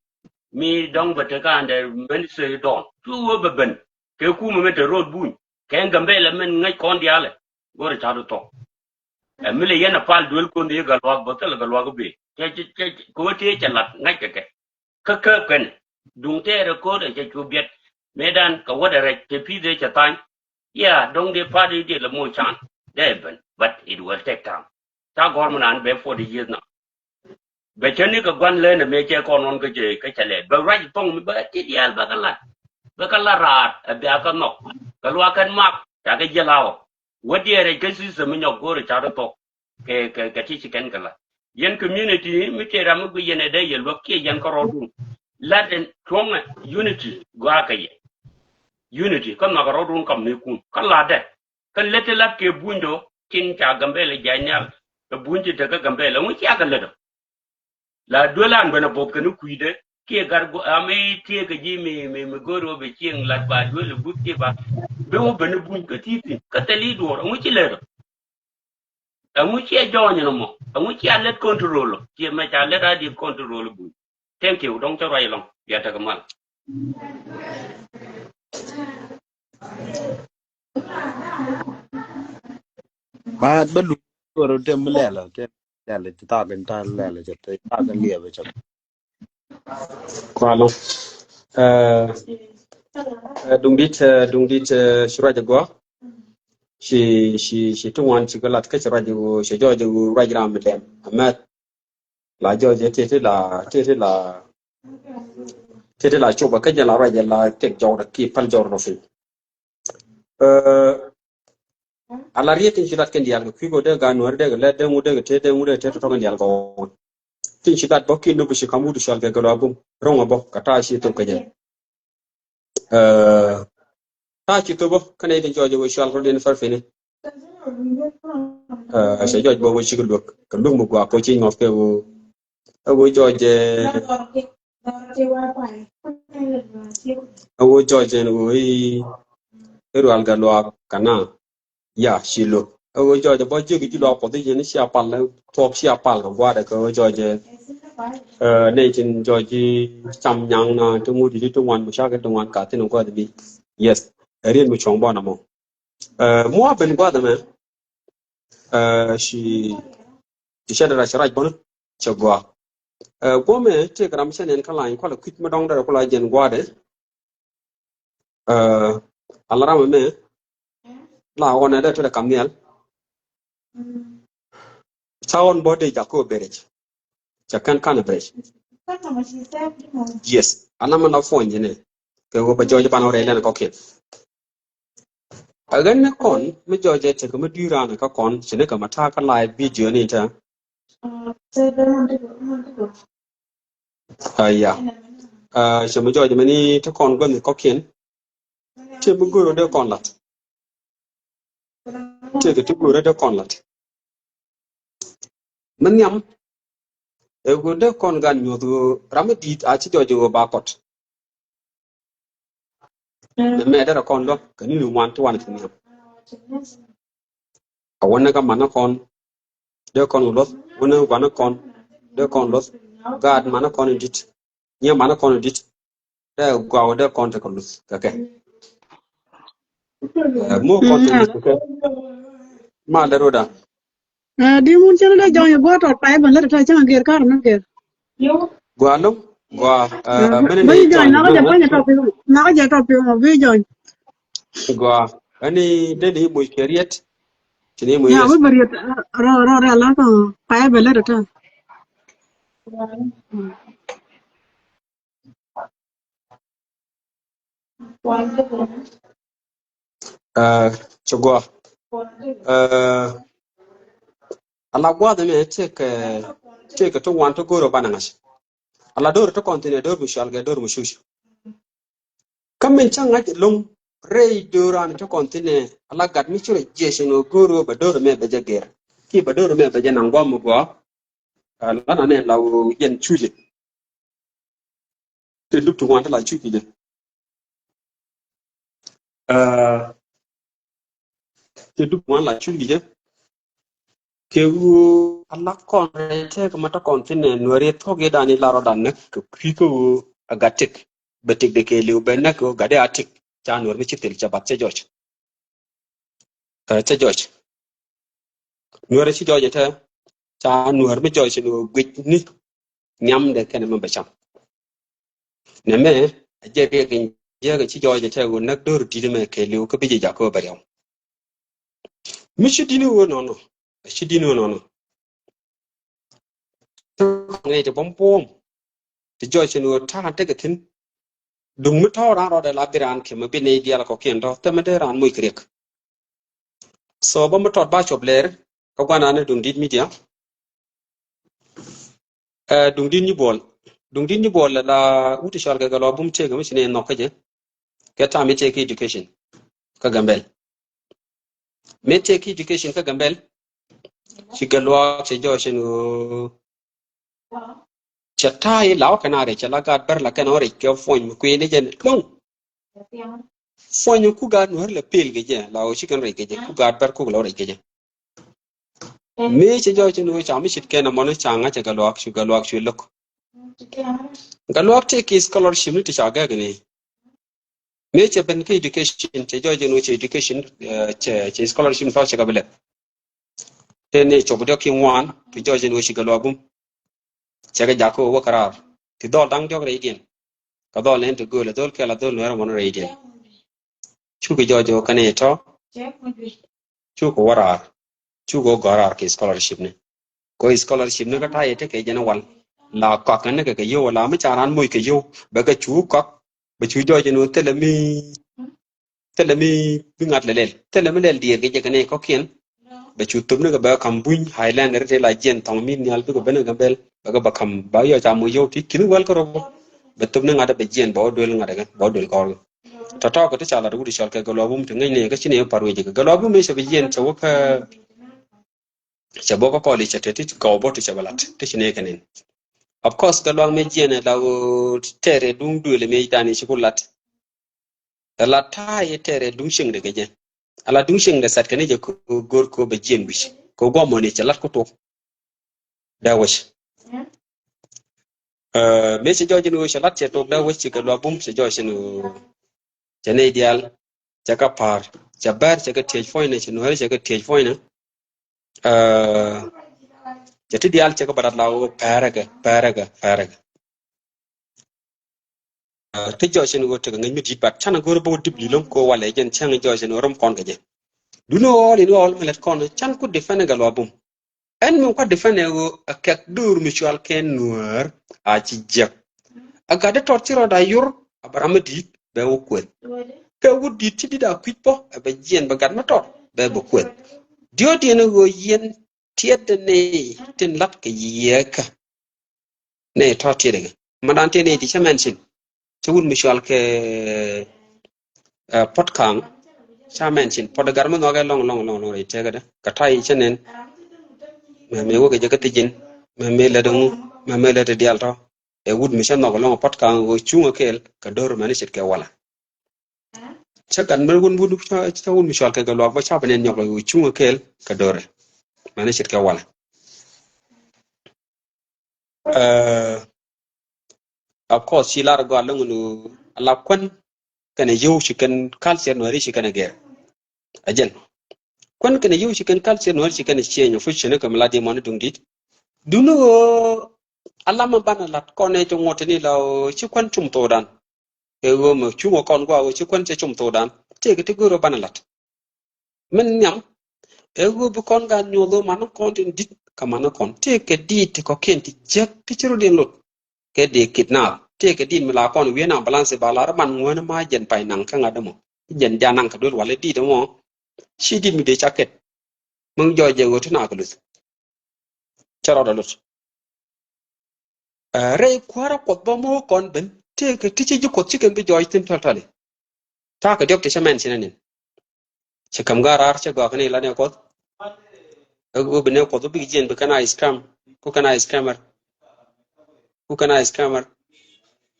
mi dong bata ka ande men se don tu wo beben ke ku mi mete road bun ken gambe la men ngai kon diale gore cha do to e mi le yena pal dul ko ndi galwa botel galwa ko be ko te cha lat ngai ke ka ken dung te re ko de che chu biet medan ka wada re te pi de cha tan ya dong de party de la mo chan deben but it will take time ta government an be for the years now be chani ka gwan le na me che kon on ka je ka chale be right tong mi ba ti dial ba kala rat be aka no ka lwa kan mak ta ka jelawo wadi re ka si se mi nyok gore cha to ke ti chicken kala yen community mi te ram gu yene de yel wa ke yan ko rodu laden tong unity gwa ka ye unity kan na garo dun kam ne kun kan la de kan lete la ke bundo kin ta gambele janyal to bunji daga gambele mu ya kan ledo la dolan bana bob kan ku ide ke gargo amai tie ga ji me goro be kin la ba dole butte ba be wo bana bun ka titi ka tali do mu ci ledo mu ci jonyo no mo mu ci let control ci ma ta let adi control bu thank you dong to rai long ya ta kamal ba lu ro tem le la te le ta kan ta le le te ta kan le be cha kwalo dung dit shuraja go she tuwan ci galat ka shuraja go she joje go rajra meten amat la joje tete la choba ka jala raja la tek jawra ki pal jawra fi ala rietin shidat kan dial ko go de ga nuar de le de mu de te to kan dial go tin shidat bokki no bishi kamudu shal ga galo bum rongo bok kata shi to kaje ta ci to bo kan e joje go shal ro den farfene se joje bo shi go kan dum go ko ci ngof ke go joje no ero al galo kana ya shilo go joje bo ji gi lo ko de ni sia pal la top sia pal go gwa de go joje này trên cho chi chăm nhang na tôi mua đi tôi ngoan một sao cái tôi ngoan cả tên qua đi yes riêng một chồng bao năm mua bên qua đó mà she sẽ ra sẽ ra bốn cho qua qua mẹ chỉ cái làm sao nên cái lại qua là quýt mà đong ra qua là dân qua đấy alarm mẹ là on này đó tôi là cầm nhel sound body jako berech chakan kana breach yes anama na phone ne ke go ba joje ban ore len ko ke agan ne kon me joje te ko me dira na ka kon sine ka mata ka live video ni ta aya so me joje mani to kon go ni ko ken te bu goro de kon lat te ke te goro de kon lat man yam e go de kon gan nyodo ramadi a ci joje go ba kot me da kon lo ka ni wan to wan ni a wona ka mana kon de kon lo wona wana kon de kon lo gad mana kon dit nya mana kon dit de gwa de kon te kon lo ka ke mo kon te lo ke ma da roda Di mun chana da jauh ya gua tot pai bener ta chang ger kar na ger. gwa lo gwa mene ne Bai jauh jan na ka lo japa na ya top na ka japa top ma bai jauh. gwa ani de ni mo keriet tini mo Ya yes bai bari ro la ka pai bener ta. chogwa ala gwa de me take to want to go ro banangas ala dor to continue dor mushal ga dor mushush kamen changa long rei doran to continue ala gat mi chure jeshe no goro ba dor me be jager ki ba dor me be janan gwa mu gwa ala na ne law yen chuje te duk to want la chuki de te duk want la chuki de ke wu ala kon te ko mata continue no re to ge dani la ro dan nek ko agatik betik de ke liu be nak ko gade atik chan wor mi chitel chabat che joj che joj nuore ci joje te cha nuor mi joje no gwit ni nyam de kene ma bacham ne me je be kin je ga ci joje te go nak dor di me ke liu ko bije ja ko bariam mi ci dini wo no no ci dini wo no no ngai te pom pom te joje no ta te ga tin dung mi to ran ro de la biran ke ma bi ne dia ko ken do te me de ran muy krek so ba mo tot ba chob ler ko gwana ne dung dit media dung din ni bol la uti shal ga lo bum che ga mi ne no ka je ke ta mi take education ka gambel me take education ka gambel ci galwa ci jo ci no chatai law kana re chala ga ber la kana re ke fon ku ne je long fon ku ga no la pel ge je law ci kan re ge je ku ga ber ku lo re ge je me ci jo ci no cha mi shit ke na mo ne changa ci galwa ci lok galwa take scholarship ni ti cha ga ne me ce ben ke education ci jo no ci education ci scholarship fa ci ga bele te ne chobu do ki wan ti jo no ci galwa bum chaga jako wo karar ti dol dang jog reidien ka dol len to gole dol kala dol no mon reidien chu ko jojo kane to chu ko warar chu go garar ke scholarship ne ko scholarship ne ka ta yete ke jena wal la ka kan ne ke yo la ma charan moy ke yo ba ka chu ka ba chu jojo no telemi bi ngat lelel telemi lel die ke kane ko kien ba chu tum ne ba kam buñ highland rete la jen tong min nyal bi ko bena gambel ba kam ba yo cha mo yo ti kin wal ko robo ba tum ne ngada be jen ba dol ngada ga ba dol ko ta ta ko ta chala ru shal ka galo bum te ngai ne ka chine parwe ji galo bum me se be jen cha ka cha bo ko li cha te ti ko bo ti cha balat ti chine kanen of course galo me jen la tere dung du le me tani shi kulat la ta ye tere dung shing de ge ala dung shing de sat kane je ko gor ko be jen bi ko go mo ne cha lat ko to da wash me se joje no shalat che to da wash ka lo bum se joje no chane ideal cha ka par cha bar cha ka tej foina che no cha ka tej foina cha ti ideal cha ka barat la o paraga te joje no to ngi mi dit bat chana gor bo dibli lom ko wala gen chang joje no rom kon ga je du no all melet kon chan ku defene ga lo bum en mo ko defene go akak dur mutual ken nuer a ci jek aga de tortiro da yur abaramadi be wo kwet ka wudi ti da kwit po be jen ba gat ma tot be bo kwet dio di no go yen tiet ne tin lat ke yeka ne to ti de madan te ne di chamen sin chul mishal ke pot kang chamen sin pot gar ma no ga long re te ga da ka tai chenen me wo ke je ka tijin me le dong me le de dial to e wud mi shan no long pot kang go chunga kel ka dor ma ni sit ke wala chakan mer gun budu cha wud mi shal ke ga lo ba cha benen nyok go chunga kel ka dor ma ni sit ke wala of course shi lar go long no ala kwan kana yew shi kan culture no ri shi kana ger ajen kwan kana yew shi kan culture no ri shi kana change fu shi ne kam la de mon dung dit dunu ala ma bana lat ko ne to ngote ni la shi kwan chum to dan e go ma chu ko kon go shi kwan che chum to dan te ke te go ro bana lat men nyam e go bu kon ga nyo do man kon tin dit ka man kon te ke dit ko ken ti jek ti chiro den lot ke de kidnap te ke din mi la kon wi na balance ba la man ngona ma jen pai nang ka ngada mo jen janang ka dol wala di de mo shi di mi de chaket mung jo je go tuna ko lut charo da lut re kwara ko ba mo kon ben te ke ti ji ko ti ken bi jo tin totally ta ka diop te shaman sinanin che kam garar che go kan ila ne ko go bene ko to bi jen be kana scam ko kana scammer ko kana scammer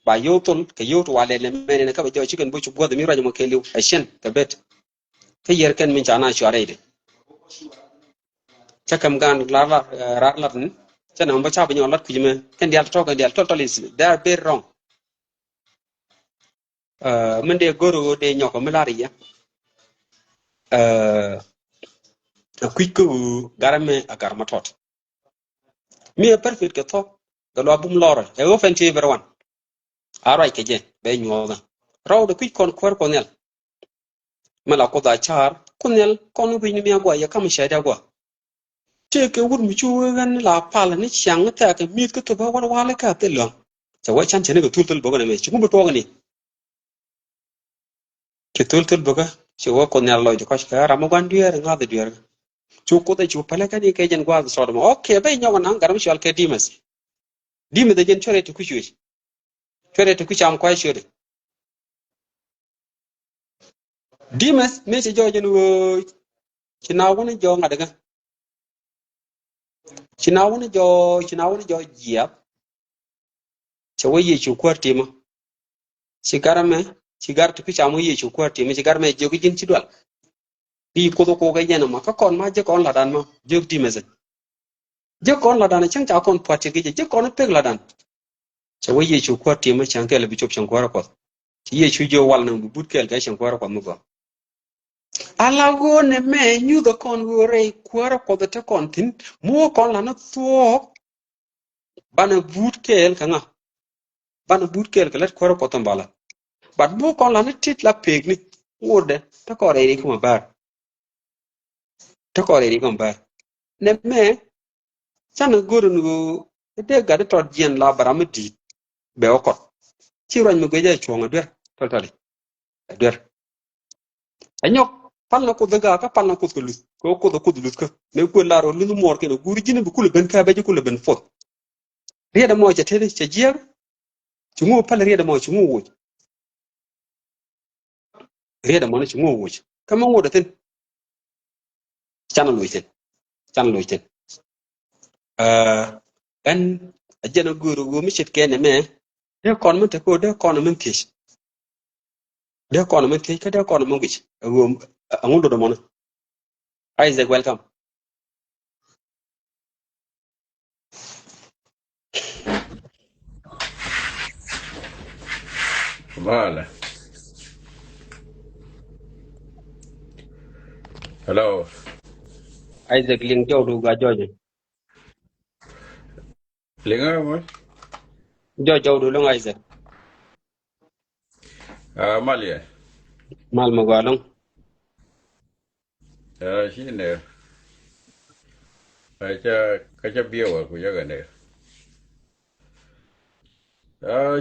ba yotol ke yoto wale le mene ka ba jo chicken bu chu godo mi rajo mo keliu ashen ka bet ke yer ken min chana shware de chakam gan la la ni chana mba cha ba nyolat kujime ken dial to ka dial totally is they are very wrong men de goro de nyoko milari ya quick garame agar matot mi perfect ke to ga lo bum lor e wo fen ti everyone arai ke je be nyoga raw de quick kon kwar konel mala ko da char konel konu bi ni mi agwa ya kam shada gwa che ke wur mi chu gan la pala ni chang ta ke mi ke to ba wan wala ka te lo cha wa chan chene ko tul boga ne me chu bu to ni ke tul boga che wa konel lo ko ka ra mo gan dier nga de dier chu ko te chu pala ka ni ke jen gwa so do okay be nyawa nan garam shal ke dimes de jen chore to ku chu chore to ku cham kwa shure dimes me che jo jen wo china wona jo nga daga china wona jo jiap che wa ye chu kwarti ma sigarame sigar tu kicha mo ye chu kwarti ma sigar me jogi jin chidwal bi ko ko ga yana ma ka kon ma je kon la dan ma jog dimes je kon la dan chang cha kon pwati ge je kon pek la dan che wa ye chu kwarti ma chang ke le bi chop chang kwara ko ye chu jo wal na bu but kel ga chang kwara ko mo go ala go ne me nyu do kon go re kwara ko de te kon tin mo kon la na so bana but kel ka nga bana but kel ka let kwara ko tambala bat mo kon la na tit la pek ni ngode ta ko re ko ma bar ta ko re ko bar ne me chan go no de ga de tot jen la baram di be ko ci roñ mi go je chonga der totally der anyok pal na ko daga ka pal na ko ko lut ko lut ka ne ko la ro lu mor ke no guri jine bu kul ben ka be kul ben fot rieda mo je tede je jier ci ngo pal rieda mo ci ngo wo rieda mo ci ngo wo ka mo ngo de ten chan lu ten en ajena guru go mi chit ke ne me de kon mun te ko de kon mun kish de kon mun kish ka de kon mun kish go angundo do mo Isaac welcome Vale. Hello. Isaac ling jow du ga joje Linga mo? jow du long Isaac Malia. mal mo ga long Shine. Kacha biwa kujaga ne.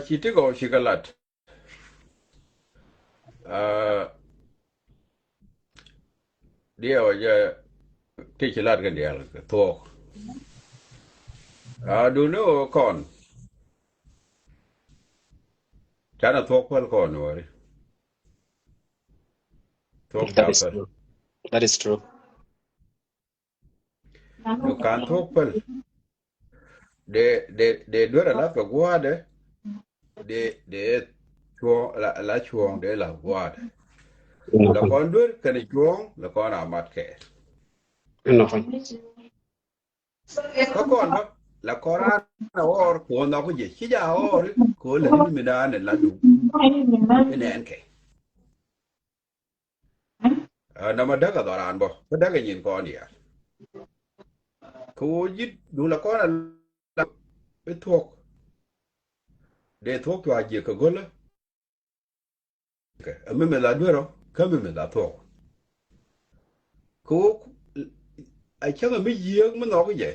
Chitigo shikalat. Dia aja ticilat kan dia tuh. Dulu kon, cara tuh pel kon wari, tuh That is chapel. true. That is true. Nu kan tuh pel, de dua la pe gua de chuong la chuong de la gua de. La Enough. kon dua kan chuong la kon amat ke. Enough. Ka kon ba la koran na or ko na ko je chi ja or ko le ni mi da ne la du ne en ke. Na ma daga doran bo, ko daga nyin kon ya. Ko yit du la kon la be thuốc để thuốc cho ai cái gốc là cái mình là đứa đó cái mình là thuốc cố ai chắc là mấy giếng mới nói cái gì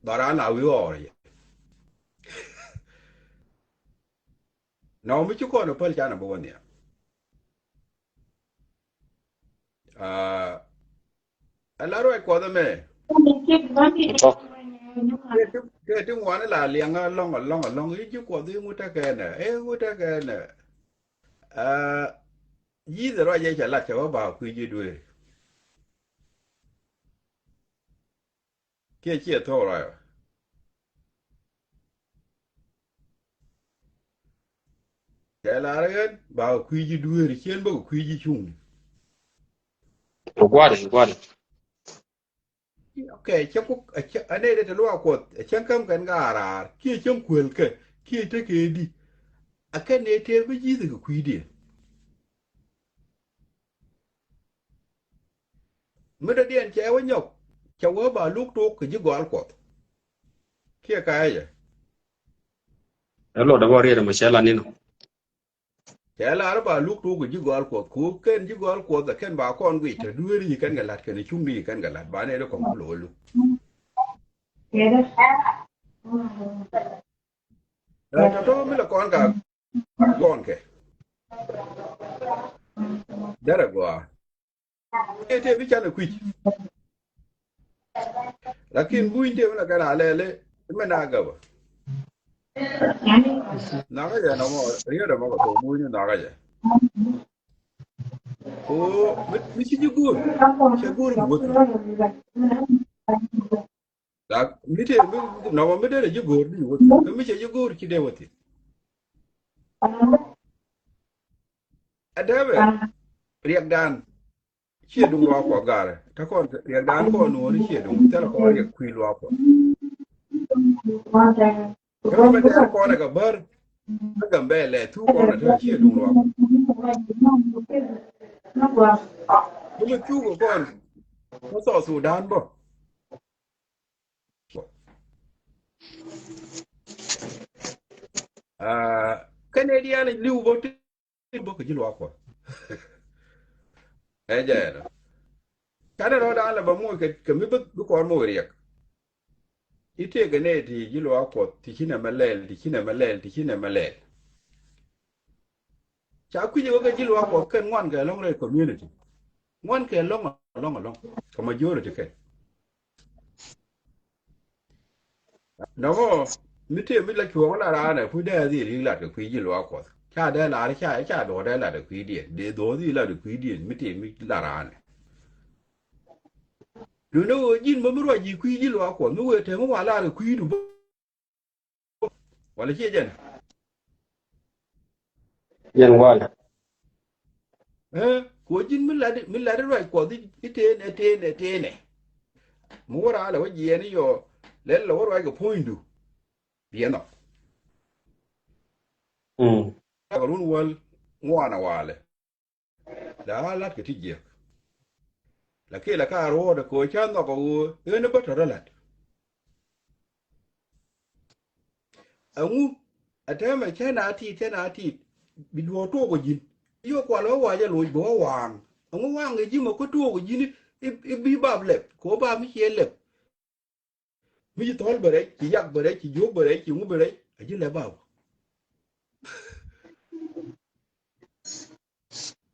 đó là nào yếu rồi nó mới chút con nó phải trả nó bao nhiêu anh là rồi qua đó mẹ Talk. cái ngoan là liền long ít chút qua đó mua ta cái này mua ta cái này gì rồi vậy chả là cháu bảo quy gì đuôi kia chia thôi rồi chả là cái bảo quy gì đuôi thì trên bảo quy gì chung Guarda. ok chắc cũng anh đây để lo quật chắc cam cái ngara kia trong quel kia thế kia đi cái này thì cái gì thì quy đi mới đã điện chéo với nhóc cháu ở bà lúc trước cái gì gọi quật kia cái gì Hello, da warrior ma shala nino. chả là bà lúc trước cái gì gọi quật cú cái gì gọi quật là cái bà con quỷ thì đuôi đi cái ngặt cái này chung đi cái ngặt bà này nó còn lỗi luôn cho tôi mới là con cả con kì đó là quả cái thế biết chăng là quỷ lakini vui thế là cái nào lệ mới nào gặp nào cái gì nó mà riêng là mà có tổ vui như nào cái gì ô mới chỉ gur một là mới thế nó mà mới đây là chỉ gur đi một mới chỉ gur chỉ đây một thì ở đây vậy riêng đàn chia đúng loa của gà nàyถ้าคนriêng đàn có nuôi thì chia đúng thế là có riêng quy loa của cái mà đây con này cái bơ nó cầm bè lẻ thu con này thôi chia đúng loa nhưng mà chú của con nó sò sù đàn bo cái này đi ăn lưu vô tin bo cái gì loa của ấy vậy đó cái đó đã là bao nhiêu cái mấy bức con mua riêng ít cái này thì gì loa của thì khi nào mà lẻ thì khi nào mà lẻ thì khi nào mà lẻ chả quý gì cái loa của cái ngoan cái long này community ngoan cái long còn mà vô được cái nó có mấy thế mấy là chuồng là ra này quý đây gì thì là được quý gì loa của cha đây là cha đó đây là được quý điện để đó gì là được quý điện mấy thế mấy là ra này rồi nó nhìn mà mới nói gì quý gì loa của nó thế mà là được quý đủ hoặc là chia chân Yan wala. của chính mình là rồi của cái thế này mua ra là cái gì này rồi lấy là cái point đủ bien đó cái luôn wal ngoan à wale đã lát cái gì là cái là cái rồi đó coi chán nó có nó bắt ra lát ông ở đây mà thế nào thì bị đuôi to của gì yêu quả nó hoài cho lùi bỏ hoàng ông hoàng cái gì mà có to của gì bị bاب lẹp có bاب mới chia lẹp mới tol bờ đấy chỉ giặc bờ đấy chỉ vô bờ đấy chỉ ngủ bờ đấy ở dưới là bاب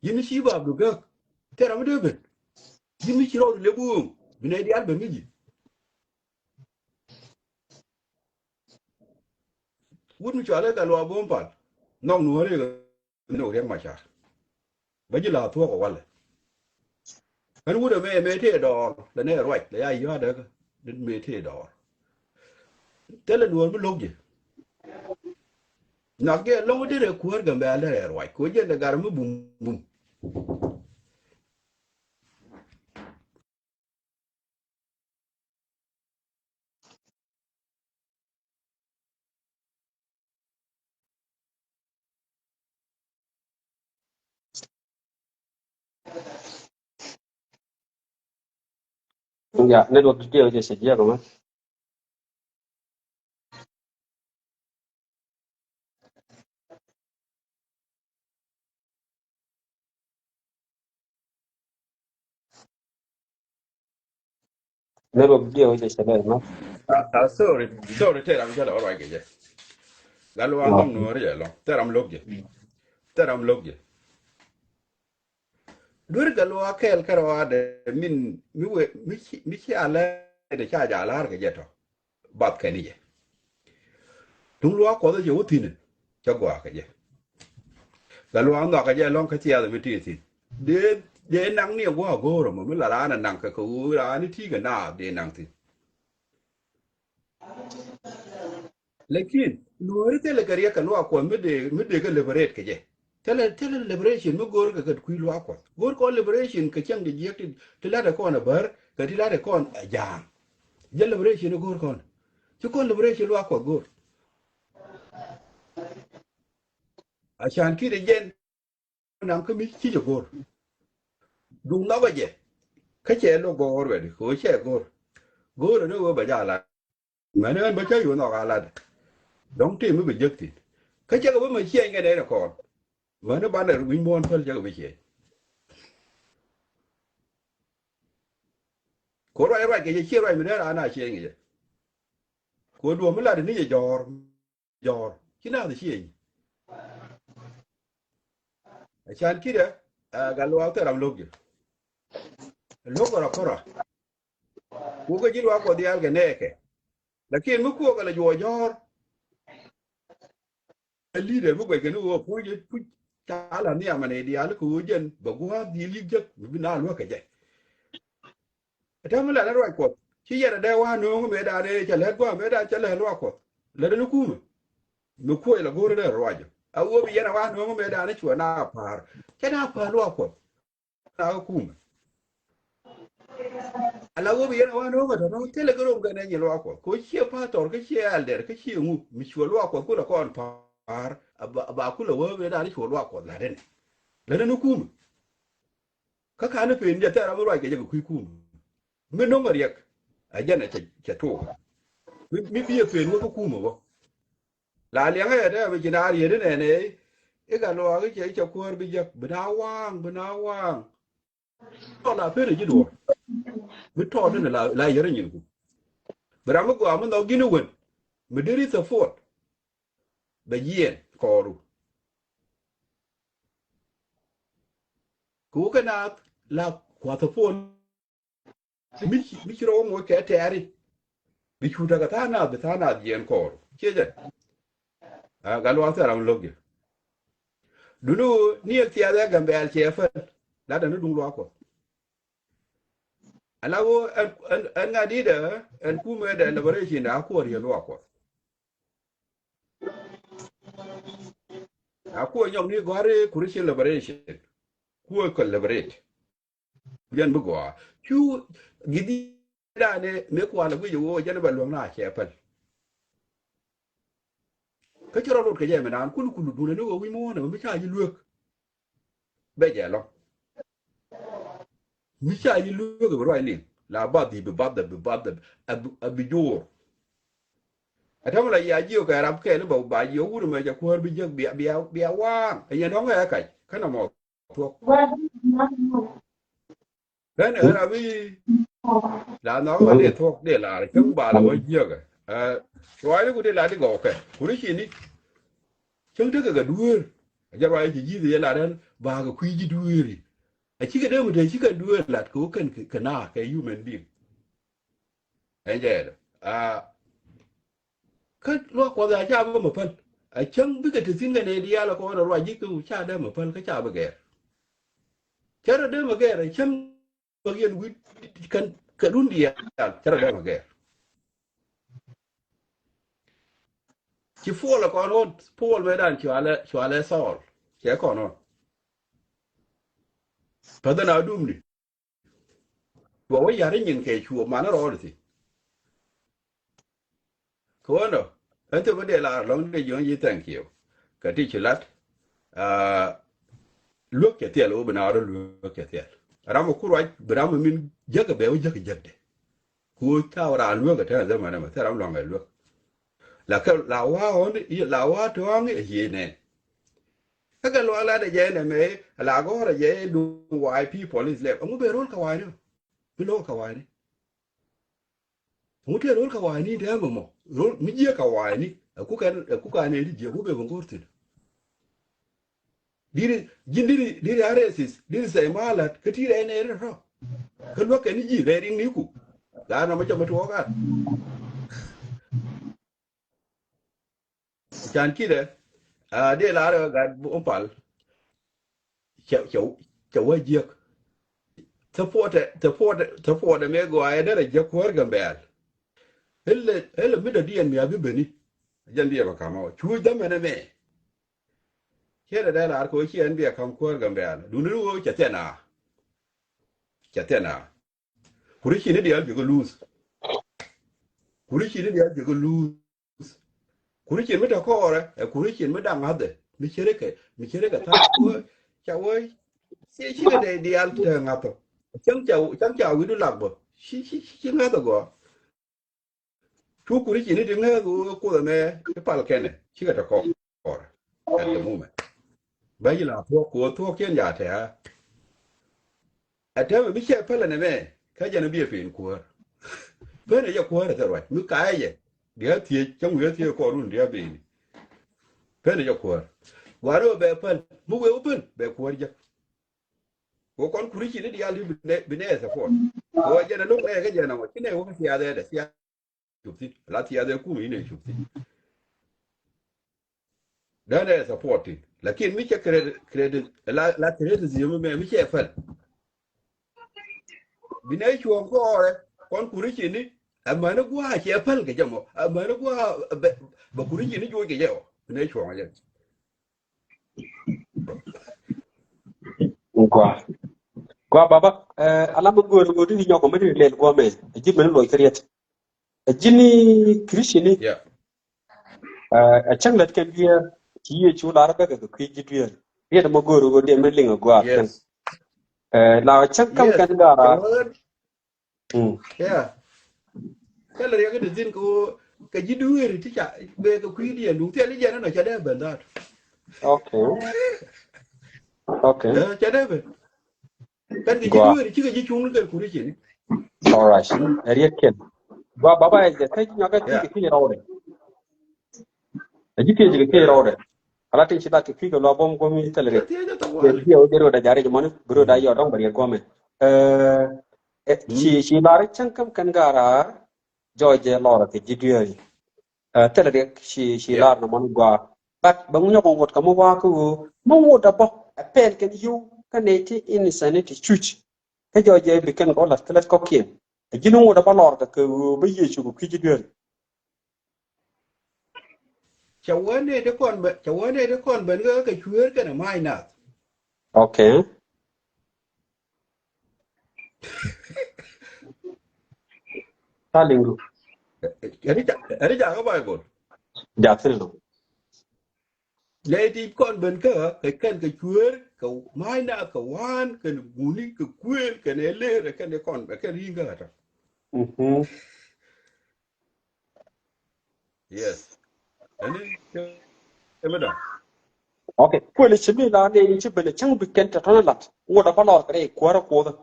yini shi ba bu ga tera mu de yini shi ro le bu bine di albe ngi wut mi chale ka lo bom pal nong nu re no re ma cha ba ji la to ko wala kan wut me te do la ne roi la ya yo da ka din me te do tele nu mu log ji na ge lo de re ku ga ba le roi ko je da gar mu bum bum Yeah, network detail je sedia ko. Network detail je sedia ma. sorry tera mu chala roi ge je ga lo nong nu re lo tera mu log je dur ga lo kel karo de min mi we mi chi ala de cha ja la ga je to bat ka ni je tung lo ko de je utin cha gwa ka je ga lo ando ka je long ka chi ala mi ti tin de nang ni gwa go ro mo la la na nang ka ku ra ni ti ga na de nang ti lekin lo ri te le kariya ka lo ko mi de ga liberate ka je tele liberation mo gor ga ku lo ko gor ko liberation ka chang de je ti la da ko na bar ka ti la da ko jang je liberation gor ko chứ con liberation lo ko gor عشان كده جن نام كمي كي جور دون لا بجه كچه لو gor we ko che gor no wo ba ja la mà nó ba chơi yo no ga la dong ti mi be jek ti kache ko ma che nge de ko ma no ba na win mon pel je ko be che ko ro ke che ro mi na na che nge ko do mi la de ni jor ki na de che عشان كده قالوا اكتر ام لوج اللوج را كره وكو جيلوا كو ديال غنيك لكن مكو قال جو جور الليدر مكو كانوا هو بوجي تعالى ني اماني ديال كو جن بغوا دي ليج بنا لو كجه تامل لا روي كو شي يدا دا وا نو مي دا دي تشل كو مي دا تشل لو كو لا دنا كوم مكو لا غور دا رواج او بي ينا وا نو مي دا ني na par كنا par لو كو na كوم ala wo biya wa no ngata no tele ko ga ne lo ko ko chi pa tor ke chi alder ke chi ngu mi chi lo ko ko kon par ba ku lo wo be da ni chi lo ko la den ku ka ka ne pe ndi ta ra ro ke je ku ku mi no ngariek a jana che to mi bi pe no ko ku mo la le nga da be jina ri ne e ga lo ga che ko bi je bna wang to la pe ri ji do mi to ne la yere nyin ku bra mo go am no ginu wen mi diri sa fort be yen koru ku ka na la kwa ta fon mi ro mo ke tari bi chu ta ta na yen koru che je ga lo ta ram logi dulu ni el tia da gambe al chefa la da no dum lo ko ala wo an ga di da an ku me da liberation da ko ri lo ko ko nyom ni gore kurisi liberation ku ko liberate yan bu go chu gidi da ne me ko ala bu yo jan ba lo na chefa ka chiro lo ke je me nan kulu du ne no wi mo na me cha yi luok be je lo mi cha yi luok ba ro ni la ba di be ba da abijur atam la ya ji ka rab ke no ba yo wu me ja ko bi je bi wang ya no ga ka kana mo to ben era bi la no ga de to de la ke ba la wo je ga rồi nó cũng đi lại đi gọt kìa của nó gì ní chân trước cái đuôi Jaro ai ji de la den ba ga ku ji duiri. A ci ga de mu de ci ga duiri la ko kan kana ka human being. Ai je a ka lo ko da cha ba ma pan. A can bi ga tin ga ne dia la ko da ro ji ku cha da ma pan ka cha ba ga. Cara da ma ga can ba yen wi kan ka dun dia cara da ma ga. Ci fu la ko no Paul me dan ci ale sol. Ci ko no. Pa da na dum ni. Wa wa ya rin yin ke chu ma na ro ti. Ko no. Ente ba de la long de yon yi thank you. Ka ti ci lat. Look at the open out of look at the Ramo Kurai, but I'm a mean Jacobel Jacobde. Who tower and look at her, the man, I'm long I look. Like a lawa on lawa to on a yene. I got a lot of yen and may a lago a ye do why people is left. I'm going to roll Kawani. Below Kawani. What a roll Kawani, Demo. Roll Mijia Kawani, a cook and a Jehovah Gurtin. Did arrests, did say Malat, Katir and error. Can look any G, reading Niku. Lana much of a talk. Chan Kida, de Lara got Bompal, Chawa Jik. Support the Mego, I had a Jack Worgan Bell. Hell, a bit of D and me have been. Jandia come out, choose them and a may. Here that arco here and be a come Worgan Bell. Do no Chatena. Chatena. Kurishi India, you go lose. Kurishi India, you go lose. Kurishi met a core, a Kurishi Madame Mother, Michireka, Chawai, see, she got the altar up. Chang we do love. She not go. Two Kurishi didn't go the mayor, the Palcan. She got a core at the moment. Bagila, talk in Yata. I tell me, Michel Pellan a man, Kajan be a pain core. When are your quarter right? Look, I, the tea, young will see a corn, dear baby. Penny your core. What over pen? Move open, backward. Walk on Kurishi, the Ali Binez support. Oh, I get a look like a general. You know, what's the other? Latia de Kumi in a shooting. Then there's supporting. Like in Micha credit, Latin, Micha fell. Binay you encore, con Kurishi, a man of Gua, she a pelgamo, a man of Gua, but Kurishi, you get yell. Nature. Gwa baba alama go di nyoko medi le gwa me jimen lo kriet jini krishini Yeah. a changlet kan biya kiye chu la ga ga kwi jidwe ye mo go de men linga gwa kan Yes. la chang kam Yes. kan gara Yeah. Kala ya ga din ko ka jiduwe ti cha be ka kwi di ndu te li jana na cha de ben da. okay Cha de ben. Kan ga gwa jiduwe ti ga ji chung ga kuri chi. all right riet ken gwa baba e ka nyaga ti Yeah. ki rawde jike jike ki rawde ala tin chita ki ga lo bom gomi Ya telere ti ja ta ye wale. biyo dero da jare mon bro da yo dong bari gome she lare chang kam kan gara George Lora ke jidwe telere she Yeah. lar no mon gwa but bangunya ko ngot kamo wa ko mo woda bo apel ken yu kaneti insanity chuch ke George be ken ko la telet ko kien jinu woda ba lor ka ko be yechu ko jidwe Chawane de kon ben ga ka chuer ka na mai na. okay talingu Ari ja ga bai go. jatil Le ti kon ben ka kan ka chuer ka mai na ka wan ka guni ka kuel ka ne le ka ne kon ka ri ga ta. no Yes. Ani emeda. okay kwele chibi la ne ni chibi chang bi ken ta lat woda ba lor kare kwara ko da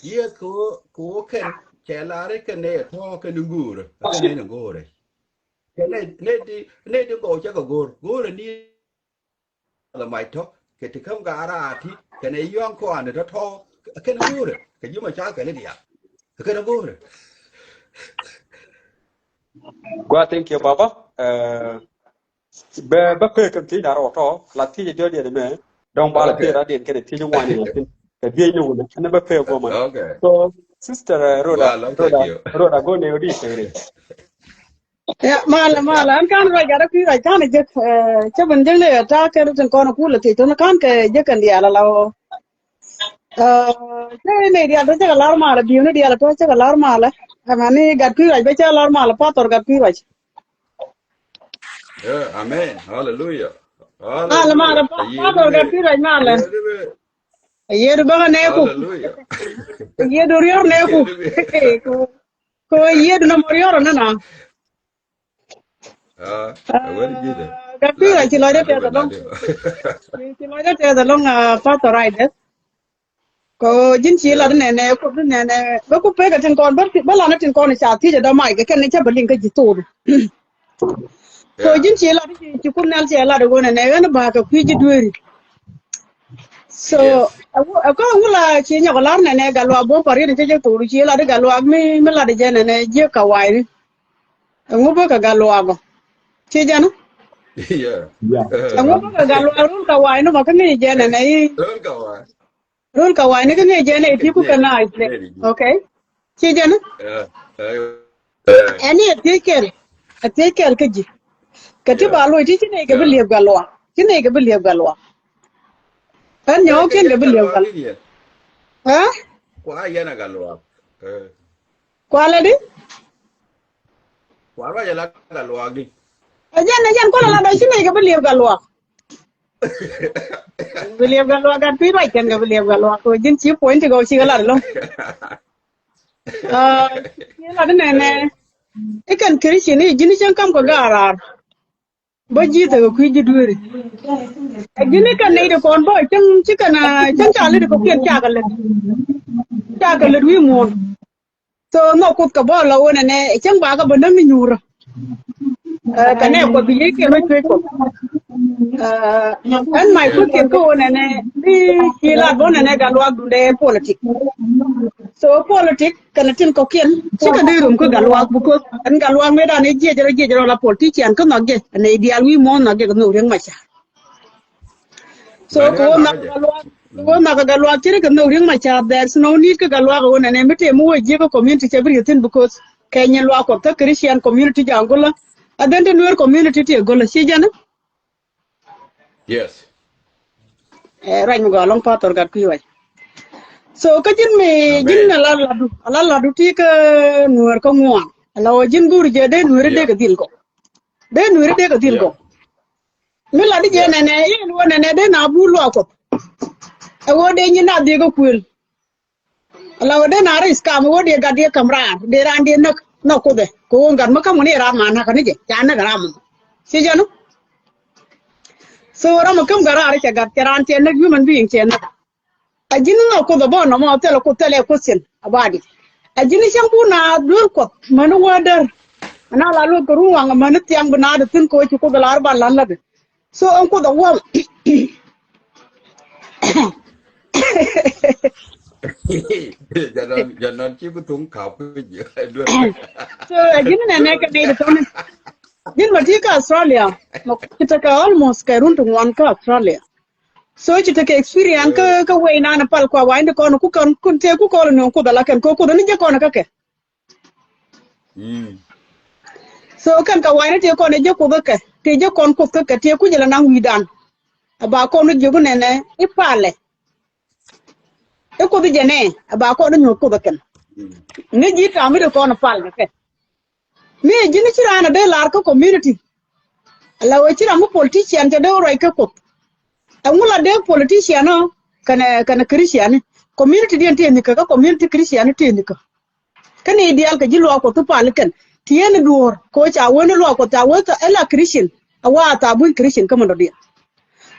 Yes ko ken che la re ka ne to ka ngur ka ne ngore. ne di go cha go ni la mai to ke ti kam ga ra ti ke ne yon ko an to ke na go ke ju ma cha ke ne dia ke na go Gua thank you baba. Ba pe kan ti da ro to la ti je de me. Dong ba la pe okay ra de ke ti ju wan ni tin. Ke bi ni wala. Ana ba pe go man. okay So sister well thank you Rhoda go ne odi sere. Ya mala an kan ra gara pi ra kan je che ben je le ta ke ru ko na ku le ti to na kan ke je kan dia la la che ne dia to che la mala bi ne dia la to che la mala ma ni gar pi ra be che la mala pa tor gar pi ra yeah amen hallelujah mala hallelujah pa tor gar pi ra mala ye ru ba ne ku hallelujah ye du yor ne ku ko ye du na mo yor na na where did it gar pi ra chi lo de te da long chi lo de te da long pa tor ra de ko jin chi la yeah ne ne ko ne ne ba ku pe ga tin kon ba la na tin kon cha ti da mai ga ken ne cha ba lin ga ji to so yeah jin chi la ji kun nal che la da go ne ne ga ba ka ku ji dueri so yes ko ngula chi nya ko la ne ne ga lo bo pari ne je to chi la ga lo mi la de je ne ne je ka wai ni ngu ba ka ga lo go chi ja no yeah Yeah. ngu ba ka ga lo ru ka wai no ma ka ni je ne ne don't go on ru ka wai ni ka ni je ne ti ku ka yeah na yeah okay chi ja no yeah any a take care ka ji ka ti yeah ba lo ti ne ga bi yeah le ga lo ti ne ga bi le ga lo an nyo cái ken ga dân bi cả le loa ga cái gì ha quá dân là cả loa kwa la di quá bao giờ là cả loa đi a jan ko la do ti ne ga bi le ga lo bi le ga lo ga pi ba ken ga bi le ga lo ko jin chi point go chi ga la lo ti la de ne ne e kan kri chi ni jin chen kam ko ga ra ba ji ta ku ji duere jin kan ne de yes kon bo chen chi kana chen cha le ko kien cha ga le wi mo so no kut ka bo la wona ne chen ba ga bo na mi nyura ka ne ko bi ke ma chwe ko an mai ku yeah ken ko wona ne bi ki la bo ne ga lo du de politic so politic kana tin ko ken chi ka de rum ko ga lo bu ko an ga lo me da ne je jero la politician ko no ge ne ideal wi mo no ge no ren ma cha so mà nó ko ăn na mặc cái gì ga lo ko na ga lo chi ka no ren ma cha there's no need ka ga lo ga wona ne mete mu je ko community che bi tin because Kenya lo ko ta Christian community jangola adende nuer community ti gola si jana yes right mo galong pator gat kuy so ka jin me jin amen na la du ti ka nuer ko ngwa la o jin gur je de nuer de yeah ga dil ko de nuer de ga dil yeah ko mi la di je yeah ne ne yin wo ne ne de na bu lo ko e wo de ni na de ga kuel la o de na ris kam wo de ga de kamra de ran de nak na ko de ko ngar ma kam ne ra ma na ka ni je ya na ga ram si jana so ram kam ga ra ke ga ran te na human being te na ajini na ko do bono mo tele ko tele ko sin abadi ajini shampu na dur ko manu wadar ana la lu ko ruwa nga manu tiang bana da tin ko ci ko galar ba lan la de so on ko do wol giờ nó chỉ có thùng khảo cái gì luôn so ajini na ne ka ne de ton din ma tika australia ma kita ka almost ka run to one ka australia so ci take experience ka we na pal ko wa inde ko no ku kan kun te ku ko no ko da la ken ko ni je ko na ka ke so kan ka wa ne te ko ne je ko ka te je kon ko ka te ku je la na widan ba ko no jogo nene ipale e ko di jene ba ko no nyoko baken ne ji ta mi ko no pal ke mi jini chira na de lar ko community la we chira mu politician te de ro ke ko angula de politician no kana christian community de te ni ka community christian te ni ka kan ideal ka ji lo ko to pal ken tien duor ko cha wona lo ko ta wona ela christian awa ta bu christian ka mo do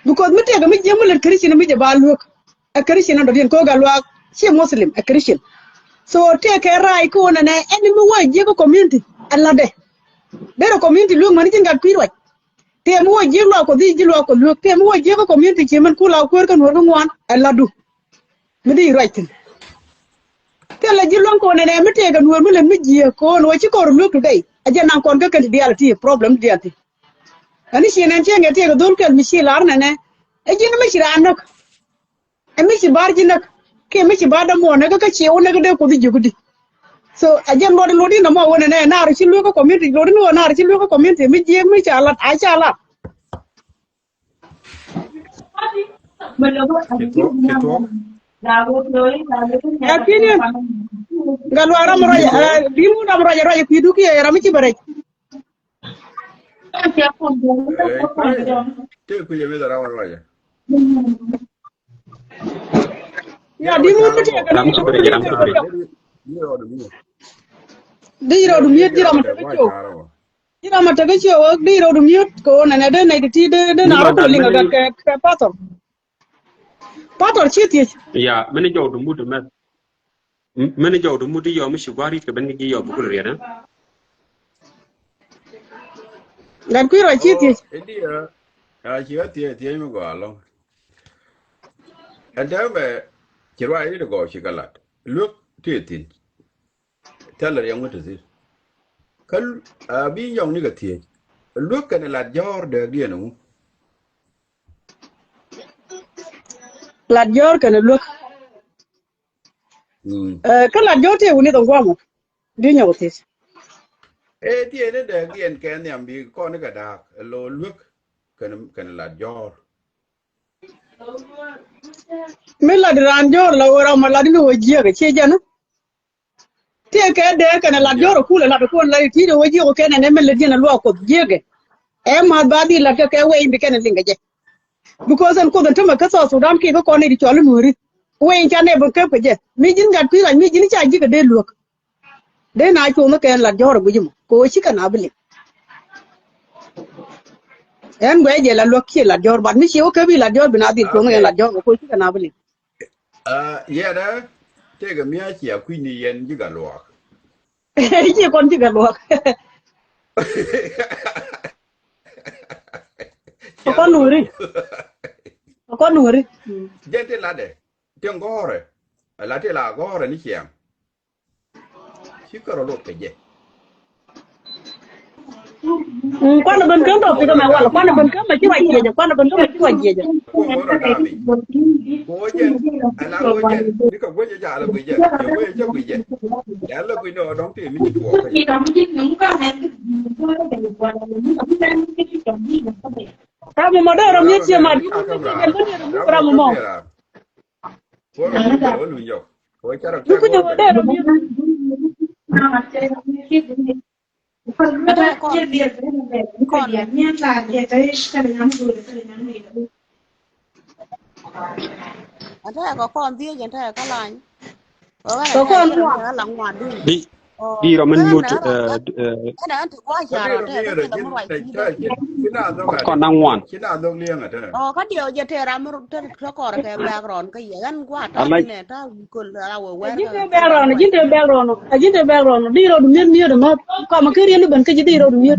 because mi tega mi jemul christian mi je baluk a christian do din ko galwa she muslim a christian so take a right ko na enemy wa je ko community alla de để rồi community luôn mà nó chính gạt quý rồi thì mua giếng lo có gì lo có nước thì mua giếng có community chỉ mình cứ lao quên cái nuôi ngoan là đủ mới đi rồi thế là giếng lo có này mới thấy cái nuôi mới lên mới giếng có nuôi chỉ có nước today aja nang kon cái reality problem reality ani shi nan ce ga te ga dol kan mi shi lar na ne e jin mi shi ran nok e mi shi bar jin nok ke mi shi ba da mo ne ga ka ce wona ga de ko di jugudi so aja mo de lodi na mo wona ne na ru shi lu ko community lodi no na ru shi lu ko community mi je mi cha lat a cha lat Chị thuốc. lakini galwara mo ra dimu na mo ra ku du ki ra mi ci bare Thế bây giờ ra rồi. ya dimu mi te ga Ram ci bare ram ci bare. di ro du mi jira ma ta ko jira ma ta ko di ro du mi ko na na de na ti de na ro ko linga ga ke pator chi ti Ya mene jow du mudu me. Mene jow du mudu yo mi shi gwari ka ben gi yo bu ko rena. dan ku ro chi ti Ini ya, chỉ có tiền mới gọi luôn. Anh thấy mà chỉ có ai được gọi chỉ cả lát. Lúc tiền, thế là yang itu sih. Kalau bi yang ni ketia, lúc cái này là do được dia nung. la jor ka na lok ka la jor te woni don gwamo di nyaw ti Ê dia ni được dia cái này bị con nó cả đạc, lo lúc cái này là do. me la ran jor la ora ma la di no ji ga che jana te ka de ka na la jor ku la ko la ti do ji ko ke na me le di na lo ko ji ga e ma ba di la ka we indi ke na linga je because an ko dan tama ka so Sudan ke ko ne di cholu muri we cha ne bon ke pe je mi jin ga pi ra mi jin cha ji ga de lok de na ko ma ke la jor bu jum ko shi ka na bili en gwe je la lok ki la jor ba mi shi o ke bi la jor bina di ko ngi la jor ko shi ka na bili Yeah đó, thế cái miếng chỉ quy ni yên chứ cả luộc. ji kon ji ga lok ko nuri ko nuri Dân thế là đấy, tiếng gõ rồi, là thế là gõ rồi ní chèm. Chứ có lột cái gì. Quando ben kan to pido me wala quando ben kan ma ci way je quando ben kan ma ci way je Cô gõ rồi đa bị. Cô dân, anh làm cô dân, đi cầm cô dân là quỷ dân, nhiều cô dân chắc quỷ dân. Đã là quỷ nó đóng tiền mình chùa cái gì. ta mo modero mi ci ma di ko ci ben ben ra mo mo Cô nó cũng đỡ lùi dọc. Cô chắc là ko ñu modero mi Ada có con dia gente có lại. Ở ko cái ko này là ngoài đi. Di ro men mut Cái này anh quá Cái già điều rồi, này thế là nó mới cái vậy. nào đó là kon nang wan. cái nào đó liêng à thế. Cái điều giờ thế làm rồi thế nó có cái background cái gì anh quá ta này ta còn là aware jinte background di ro du mi do ma ko ma kiri ni ben ke di ro du mi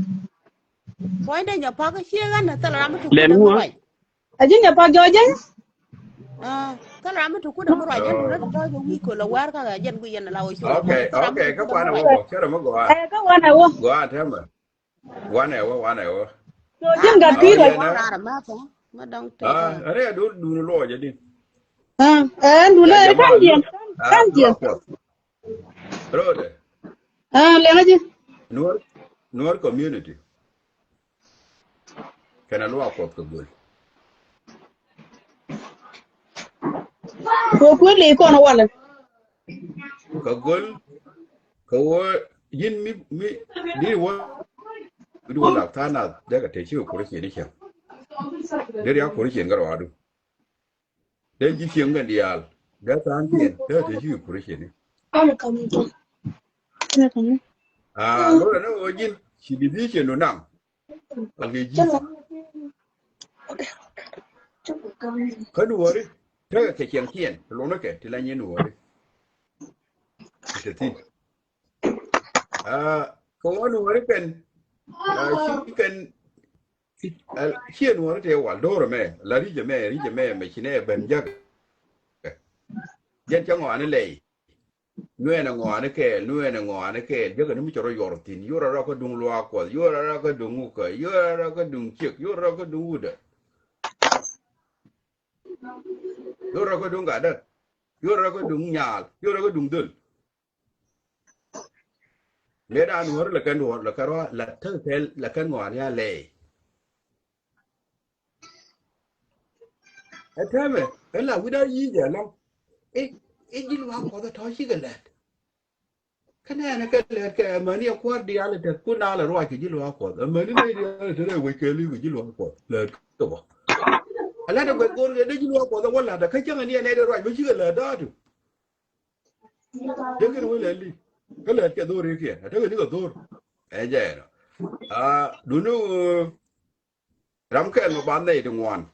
Point đây nhập phá cái chia gan là ta làm được Len cũng mua. vậy. ajin pa joje Ta làm được cũng được vậy, chứ nó cho chúng đi còn là aware cái dân quy dân là ôi Ok, các bạn nào có chứ là mới gọi. ka wana wo Gọi thế mà. Gọi này quá. so jin ga pi ro ra mà phải mà đông Ở đây đủ nó lo vậy đi. du le kan dien Rồi đấy. le ngaji Nuar community. Cái nào lo có cái gì. ko ko le ko no wala Cái gol cái yin mi đi wo đi wo là thà nào để cái thế chịu của cái gì đi chăng. Để đi học của cái gì cái đó được. Để chỉ chuyện cái đi al. Để thằng tiền để thế chịu của cái gì. Rồi nó yin chỉ đi đi chuyện nó nằm. Cái gì. Cái đùa đi. Thế cái chuyện tiền, lúc nó kể thì là như đùa đi. Cái gì. Có đùa đi bên chicken chien wona te wal doro me la rije me chine ben jag yen chango ane lei nue na ngo ane ke jaga ni mi choro yortin yora ra ko dung lwa ko yora ra ko dung ko yora ra ko dung chik yora ra ko dung uda yora ra ko dung gada yora ra ko dung nyal yora ra ko dung dul le da nuor la kan nuor la karo la tel la kan ngo ane lei atame ela wida yi ja long e jilwa ko da to shi galat kana na ka le ka mani ko di ala te ku na la ro ki jilwa ko mani ne di ala te we ke li jilwa ko le to ba ala da ko de jilwa ko da wala da ka janga ne da ro ba shi galat da to de ke we le li ka le ke do re ke ta ke ni ko do e je no du nu ram ke no ban nei de ngwan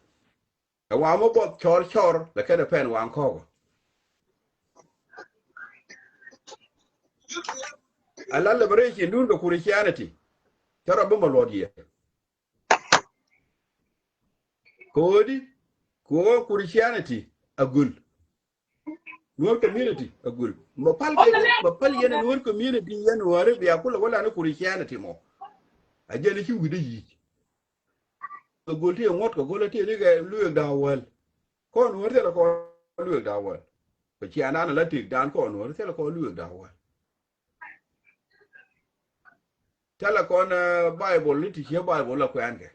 wa mo bot chor la ke da pen wan ko ala la bare ki ndun ko Christianity tara ba malodiya ko Christianity agul nuor community agul mapal yana nuor community yana ware biya kula wala na Christianity mo ajene ki wide yi agul ti ngot ko gola ti ni ga luek dawal ko nuor te ko luek dawal ko ci anana la tik dan ko nuor te ko luek dawal tala kon Bible ni ti che Bible la kwan ke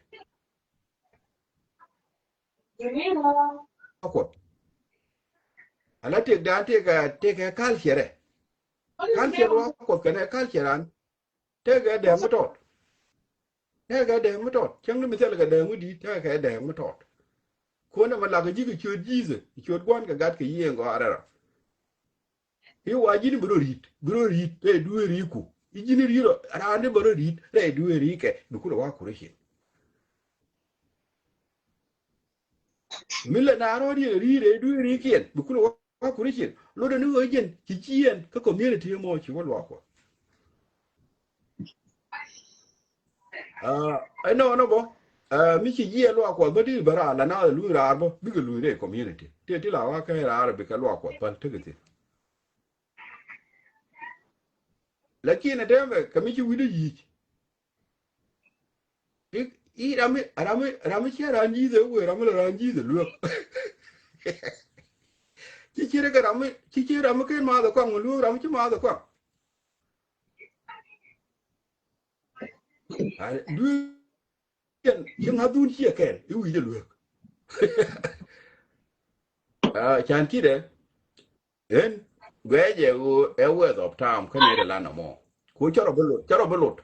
ko ala te da te ka culture wa ko kana culture an te ga de mo to chang ni mi tala ga de mu di te ga de mo to ko na ma la ga ji ga chod jize chod gwan ga gat ke yen go arara hi wa ji ni bro rit te du ri ku ijini riro arande baro rit re duwe rike dukula wa kureshi milla na ro ri re duwe rike dukula wa kureshi lo da nu ojen kijiyen ka community mo chi walwa ko ai no bo mi chi jiye lo ko badi bara la na lu ra bo bi lu re community te la wa ka ra bi ka lo ko pal tegete lakini dembe kamichi wide yi i rami che ranjize we rami ranjize lu chi chere ga rami ke ma da kwa lu rami chi ma da kwa du yen hadun chi ke i wi de lu chan ki de en gweje e word of time kane de lana mo ko choro bolot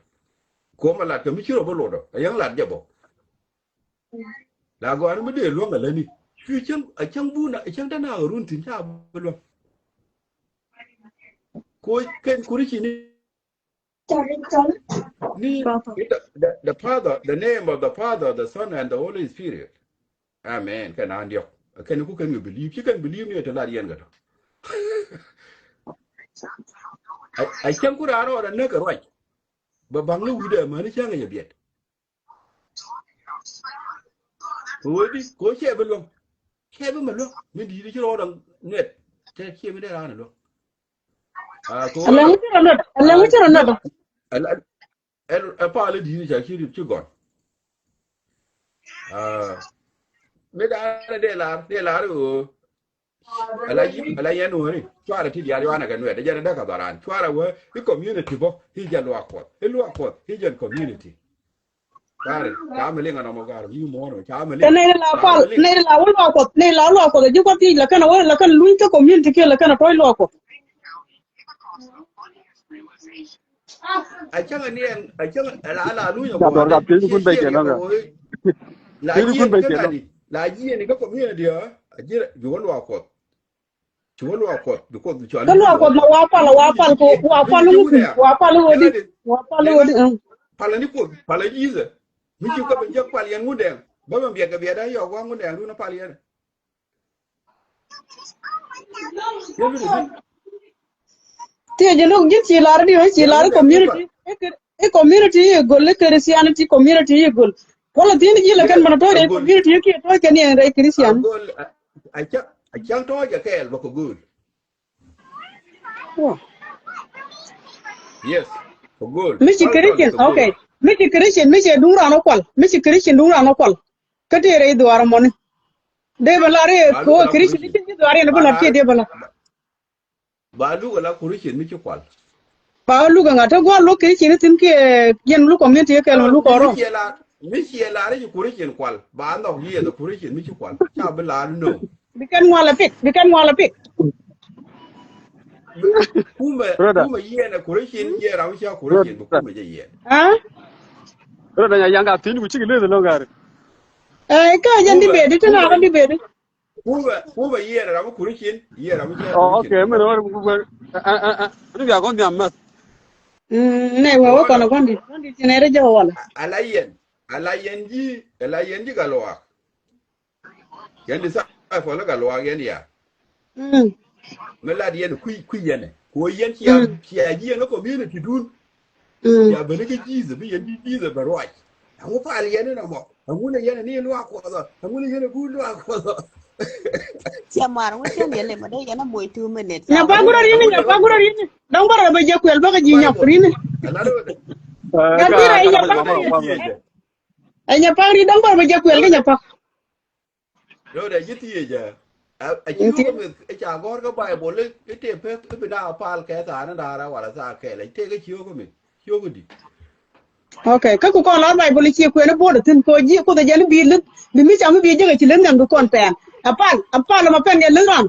ko mala ke mi choro bolot yang lat jabo la go an mi de lo ngala ni fi chang bu na chang dana run tin cha bolo ko ken kurichi ni the father, the name of the Father, the Son and the Holy Spirit, amen. Can andio can who can you believe? You can believe me to la yen gato I can't put out or a nigger right. But Bangla with a money chang a bit. Would this go share below? Kevin Malo, maybe you order net. Take him there on a look. another A pilot is actually two gone. Meda de la ala yan wori twara ti diari wana ganwe de jana daga daran twara we the community bo hi jalo akot hi jan community bare kameli ngana mo gar yi mo no kameli ne la lo ko de ko ti la kana luin ka community ke la kana toy lo ko a changa ala lu yo Dạ rồi gặp tiếng quân bày kể nó kìa. la yi ni ka community a jira ju lo akot chulo akot because the chulo akot ma wa pa ko wa pa lu wodi pala ni ko pala yize mi ci ko be jok pal yan ngudeng ba ba biya ga biya da yo wa ngudeng lu na pal yan ti je lu ji ci la community e community ye gol le Christianity community ye gol wala tin ji la kan yes mana to re agol community ye ke to kan ye re Christian agol a chang to ja kel ba ko gul oh yes ko gul mi ci pal to ja Christian ko gul okay mi ci Christian mi ci dura no kwal mi ci Christian dura no kwal ka te re duara mon de bala re ba lu ko la Christian kurishin ci duara ne ba bala na ke de bala ba lu la kurishin mi ci kwal ba lu ga ngata go lo Christian tin ke yen lu community ye kel no lu ko ro mi ci la re kurishin kwal ba no yi da kurishin mi ci kwal cha ba la no bi kan wala pik Brother, kuma yi na kurishin ye ra mi cha brother, kurishin ba kuma je yi ha brother, yang got thin which is little longer. ka jan di kuma be di tana kuma ka di be di kuma yi na ra mi kurishin yi ra mi cha Oh, kurishin okay. ba I'm no going to be going to mess. ne wa wa no kono no gondi tinere jo wala alayen ji galwa yandi sa fo la galwa yen ya mm mela di yen ku yen ko yen mm ci ya ji no community dun mm ya bane ke jize bi yen di jize ba roi amu pa yen na mo amu ne yen ni lo ko so amu ne yen bu lo ko so Sia mar ngo chen yele ma dai yana moy 2 minutes nya sa pa wala gura na rini amu nya ne pa ko gura rini dang bara ba je kwel ba ka ji nya bible rini another nya pira nya pa no da yiti ye nya pa ri dang bara ba je kwel ga nya pa no da yiti ye a ci yo ko me cha gor ga bible le te pe be da pal ke ta na da ra wala sa ke le te ga ci yo ko me yo ko di okay ka ku ko la bai boli chi kwel bo de tin ko ji ko da jan bi le bi mi cham bi je ga chi le nyam du kon pen apal ma pen ye le ran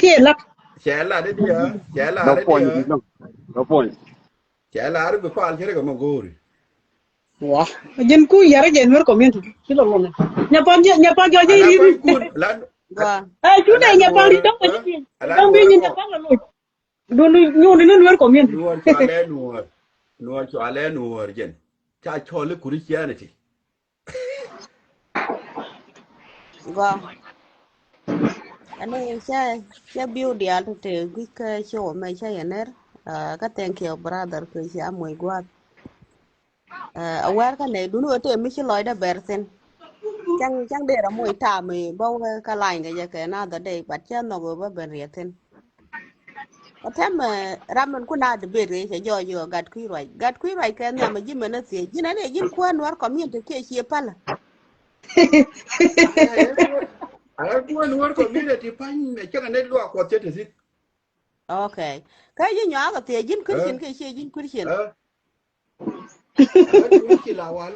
ke la che la de dia che la No de point. dia No point. che la be pal ke ga mo gori wa jin ku yara je nur community ki lo ne nya pa jo je ala ko ri kun lan ga ai chú ala này nhà bang nuor đi đóng cái gì ala đóng bây nuor giờ ko nhà bang là lụt đồ nhu đi nó có miếng nuor cho ale nuor cho ale nuor jen cha cho le christianity ga ane cha biu dia to te gi ka show me cha yener ka thank you brother ke cha moy gwa awar ka ne dunu te mi chi loy da bersen chang chang de ra moy ta me bo ka lai ga ya ke na da de bat cha no go ba ben rieten atem ramen kuna de be re cha jo yo gat kui roi ke na me ji me na ti ji na ne jin kwan war community ke chi pala ala ko nuor community pan me cha ne lo ko te ti okay ka ji nya ga te jin eh christian ke chi jin christian eh ala ko ki la wa